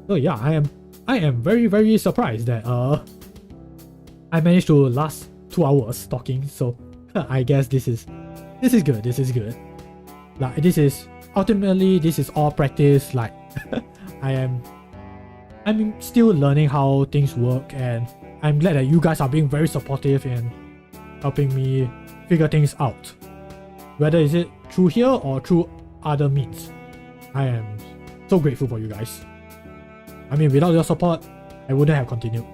Speaker 2: So yeah, I am very, very surprised that I managed to last 2 hours talking, so I guess this is good. Like, this is all practice. Like, I'm still learning how things work, and I'm glad that you guys are being very supportive in helping me figure things out. Whether is it through here or through other means. I am so grateful for you guys. I mean, without your support, I wouldn't have continued.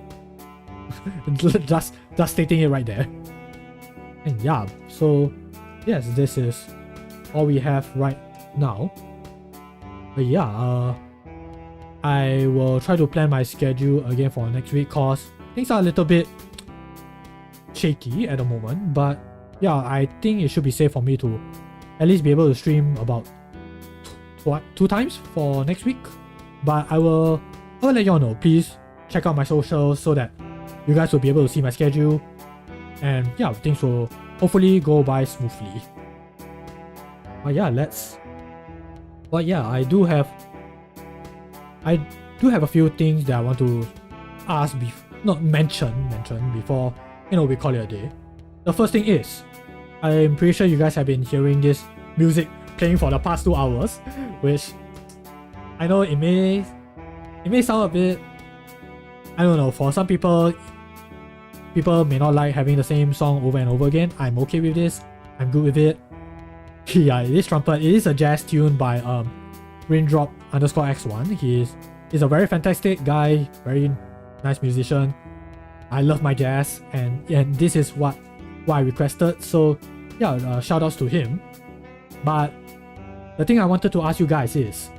Speaker 2: just stating it right there. And yeah, so yes, this is all we have right now. But yeah, I will try to plan my schedule again for next week, cause things are a little bit shaky at the moment. But yeah, I think it should be safe for me to at least be able to stream about 2 times for next week. But I will let y'all know. Please check out my socials so that you guys will be able to see my schedule, and yeah, things will hopefully go by smoothly. But yeah, I do have a few things that I want to ask, mention before, you know, we call it a day. The first thing is, I'm pretty sure you guys have been hearing this music playing for the past 2 hours, which I know it may sound a bit, I don't know, for some people may not like having the same song over and over again. I'm okay with this. I'm good with it. Yeah, it is trumpet. It is a jazz tune by Raindrop_X1. He's a very fantastic guy, very nice musician. I love my jazz, and this is what I requested. So yeah, shout outs to him. But the thing I wanted to ask you guys is,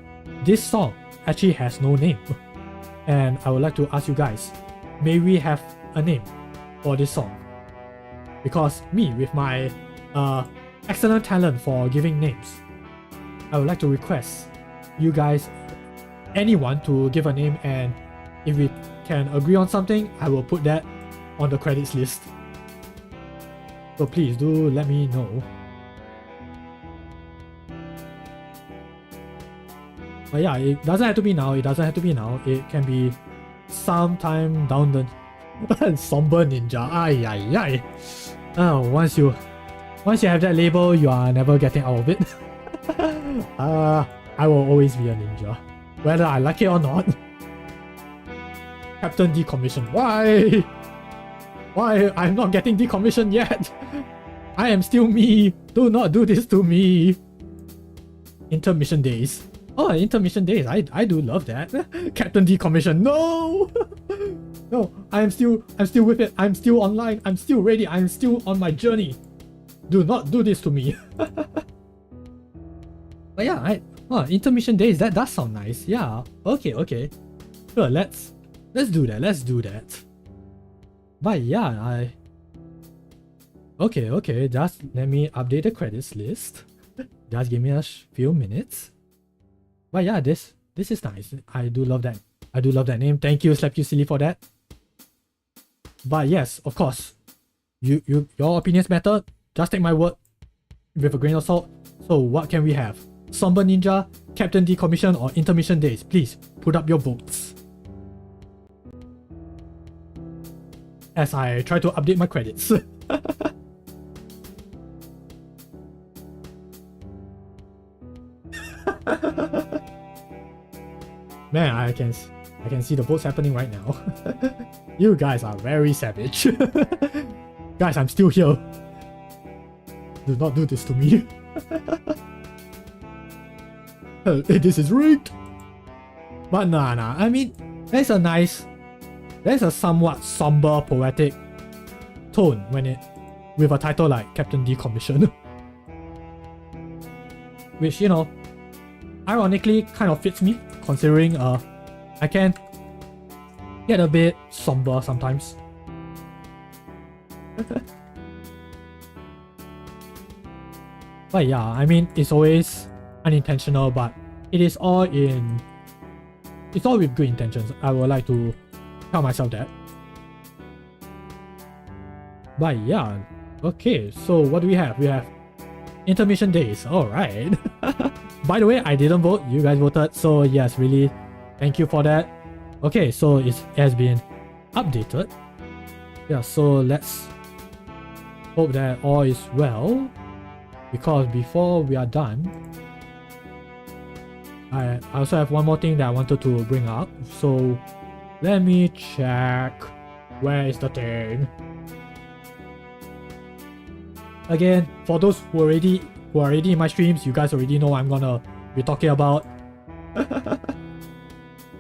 Speaker 2: this song actually has no name, and I would like to ask you guys, may we have a name for this song? Because me, with my excellent talent for giving names, I would like to request you guys, anyone, to give a name, and if we can agree on something, I will put that on the credits list. So please do let me know. But yeah, it doesn't have to be now. It can be sometime down the Somber Ninja. Ay. Once you have that label, you are never getting out of it. I will always be a ninja, whether I like it or not. Captain decommissioned. Why? Why? I'm not getting decommissioned yet. I am still me. Do not do this to me. Intermission days. Oh, intermission days. I do love that. Captain decommission. No. No, I'm still with it. I'm still online. I'm still ready. I'm still on my journey. Do not do this to me. But yeah, intermission days. That does sound nice. Yeah. Okay. Sure. Let's do that. Let's do that. But yeah, Okay. Just let me update the credits list. Just give me a few minutes. But yeah, this is nice. I do love that. I do love that name. Thank you, Slap You Silly, for that. But yes, of course, your opinions matter. Just take my word with a grain of salt. So what can we have? Somber Ninja, Captain Decommission, or Intermission Days? Please put up your votes. As I try to update my credits. Man, I can see the votes happening right now. You guys are very savage. Guys, I'm still here. Do not do this to me. This is rigged. But nah. I mean, there's a somewhat somber, poetic tone with a title like Captain Decommission. Which, you know, ironically kind of fits me, considering I can get a bit somber sometimes. But yeah, I mean, it's always unintentional, but it's all with good intentions. I would like to tell myself that. But yeah, okay, so what do we have? We have intermission days. Alright. By the way, I didn't vote, you guys voted, so yes, really thank you for that. Okay, so it has been updated. Yeah, so let's hope that all is well, because before we are done, I also have one more thing that I wanted to bring up. So let me check. Where is the thing? Again, for those who are already in my streams, you guys already know what I'm gonna be talking about.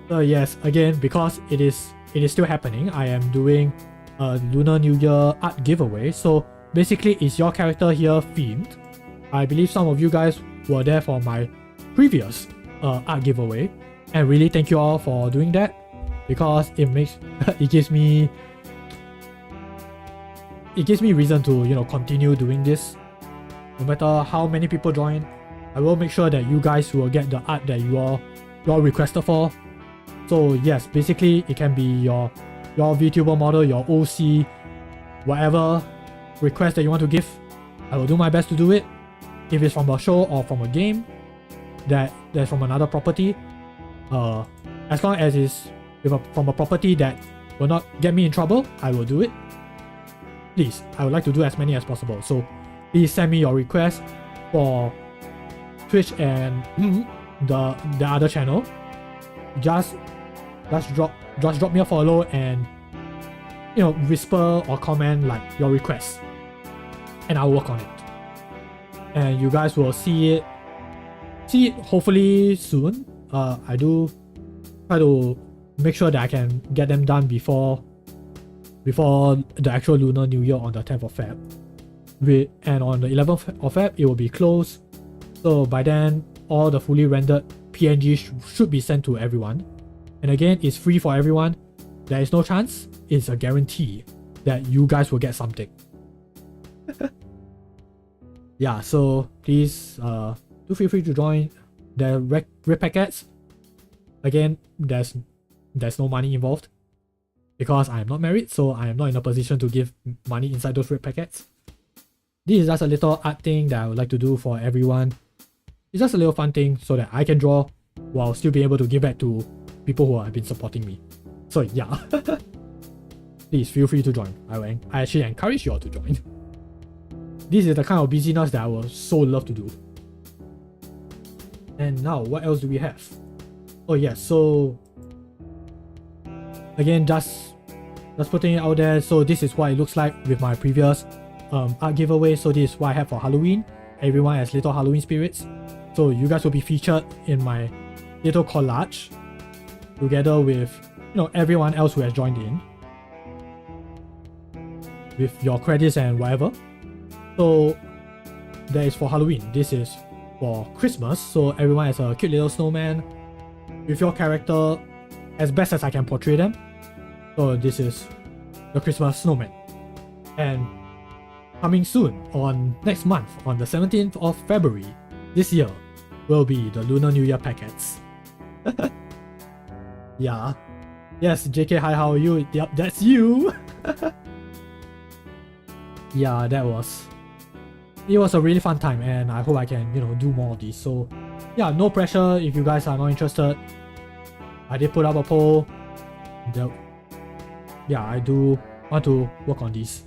Speaker 2: So yes, again, because it is still happening, I am doing a Lunar New Year art giveaway. So basically, it's your character here themed. I believe some of you guys were there for my previous art giveaway, and really thank you all for doing that, because it gives me reason to, you know, continue doing this. No matter how many people join, I will make sure that you guys will get the art that you all requested for. So yes, basically it can be your VTuber model, your OC, whatever request that you want to give. I will do my best to do it. If it's from a show or from a game that's from another property, as long as it's from a property that will not get me in trouble, I will do it. Please, I would like to do as many as possible. So please send me your request for Twitch and the other channel. Just drop me a follow and, you know, whisper or comment like your request, and I'll work on it. And you guys will see it hopefully soon. I do try to make sure that I can get them done before the actual Lunar New Year on the 10th of Feb. And on the 11th of Feb, it will be closed. So by then, all the fully rendered PNGs should be sent to everyone. And again, it's free for everyone. There is no chance. It's a guarantee that you guys will get something. Yeah, so please do feel free to join the rip packets. Again, there's no money involved, because I am not married, so I am not in a position to give money inside those rip packets. This is just a little art thing that I would like to do for everyone. It's just a little fun thing so that I can draw while still being able to give back to people who have been supporting me. So yeah, please feel free to join. I actually encourage you all to join. This is the kind of busyness that I would so love to do. And now, what else do we have? Oh yeah, so again, just putting it out there. So this is what it looks like with my previous art giveaway. So this is what I have for Halloween. Everyone has little Halloween spirits. So you guys will be featured in my little collage together with everyone else who has joined in with your credits and whatever. So that is for Halloween. This is for Christmas. So everyone has a cute little snowman with your character as best as I can portray them. So this is the Christmas snowman. And coming soon on next month, on the 17th of February this year, will be the Lunar New Year packets. Yeah. Yes, JK, hi, how are you? Yep, that's you. Yeah, it was a really fun time, and I hope I can, do more of these. So yeah, no pressure if you guys are not interested. I did put up a poll. Yeah, I do want to work on these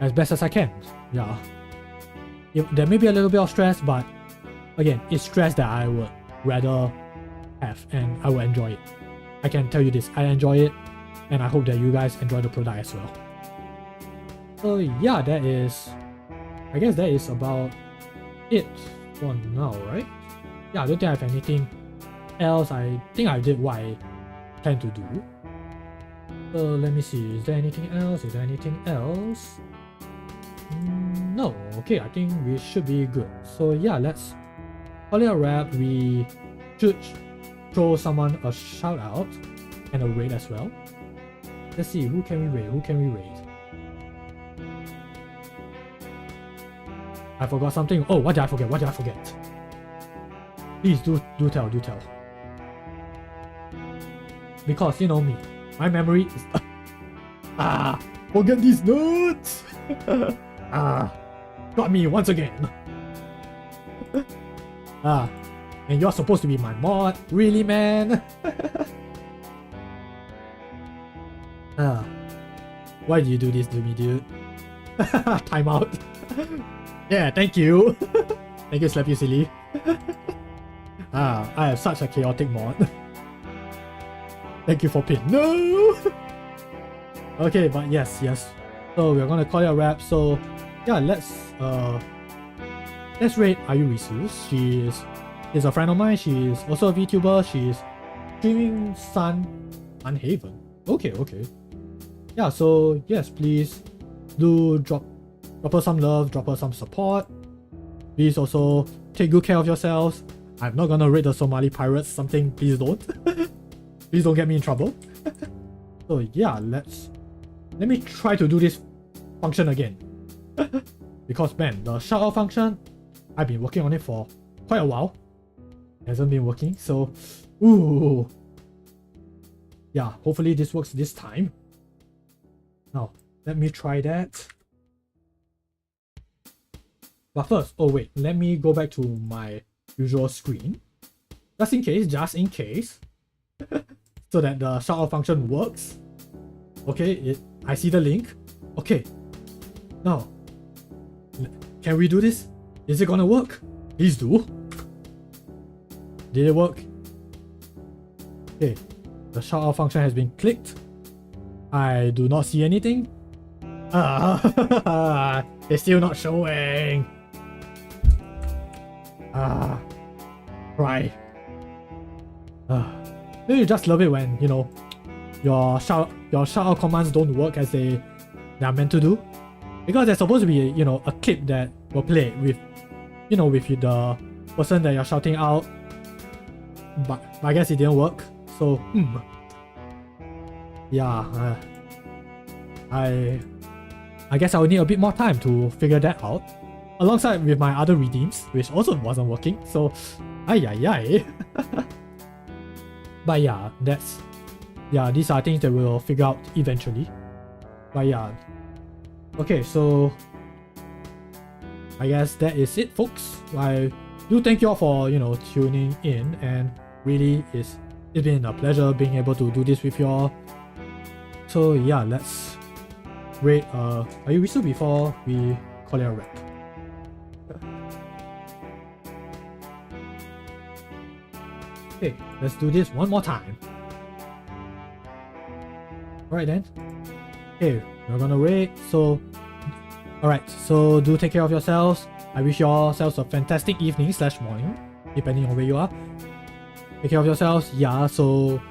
Speaker 2: as best as I can. Yeah. There may be a little bit of stress, but again, it's stress that I would rather have, and I will enjoy it. I can tell you this, I enjoy it, and I hope that you guys enjoy the product as well. So yeah, I guess that is about it for now, right? Yeah, I don't think I have anything else. I think I did what I plan to do. So let me see, is there anything else? No, okay, I think we should be good. So yeah, let's call it a wrap. We should throw someone a shout out and a raid as well. Let's see, who can we raid? I forgot something. Oh, what did I forget? Please do tell. Because you know me, my memory is forget these notes. Got me once again. And you're supposed to be my mod, really, man? Why do you do this to me, dude? Time out. Yeah, thank you. Thank you, Slap You Silly. I have such a chaotic mod. Thank you for pin. No! Okay, but yes. So we're gonna call it a wrap. So yeah, let's rate Ayurisu. She's a friend of mine. She's also a VTuber. She's streaming Sunhaven. Okay. Yeah, so yes, please do drop her some love, drop her some support. Please also take good care of yourselves. I'm not gonna raid the Somali pirates, something, please don't. Please don't get me in trouble. So yeah, let me try to do this function again. Because man, the shoutout function, I've been working on it for quite a while. It hasn't been working, so ooh. Yeah, hopefully this works this time. Now, let me try that. But first, oh wait, let me go back to my usual screen. Just in case. So that the shoutout function works. Okay, I see the link. Okay. Now, can we do this? Is it gonna work? Please do. Did it work? Okay, the shoutout function has been clicked. I do not see anything. It's still not showing. Right. You just love it when your shoutout commands don't work as they are meant to do, because there's supposed to be a clip that will play with with the person that you're shouting out, but I guess it didn't work. So yeah, I guess I will need a bit more time to figure that out, alongside with my other redeems, which also wasn't working. So ay. But yeah, these are things that we'll figure out eventually. But yeah, okay, so I guess that is it, folks. I do thank you all for tuning in, and really it's been a pleasure being able to do this with you all. So yeah, let's rate Ayurisu before we call it a wrap. Okay, let's do this one more time. Alright then. Okay, we're gonna raid, so... Alright, so do take care of yourselves. I wish yourselves a fantastic evening / morning, depending on where you are. Take care of yourselves, yeah, so...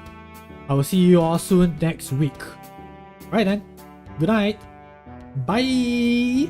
Speaker 2: I will see you all soon next week. Alright then, good night. Bye!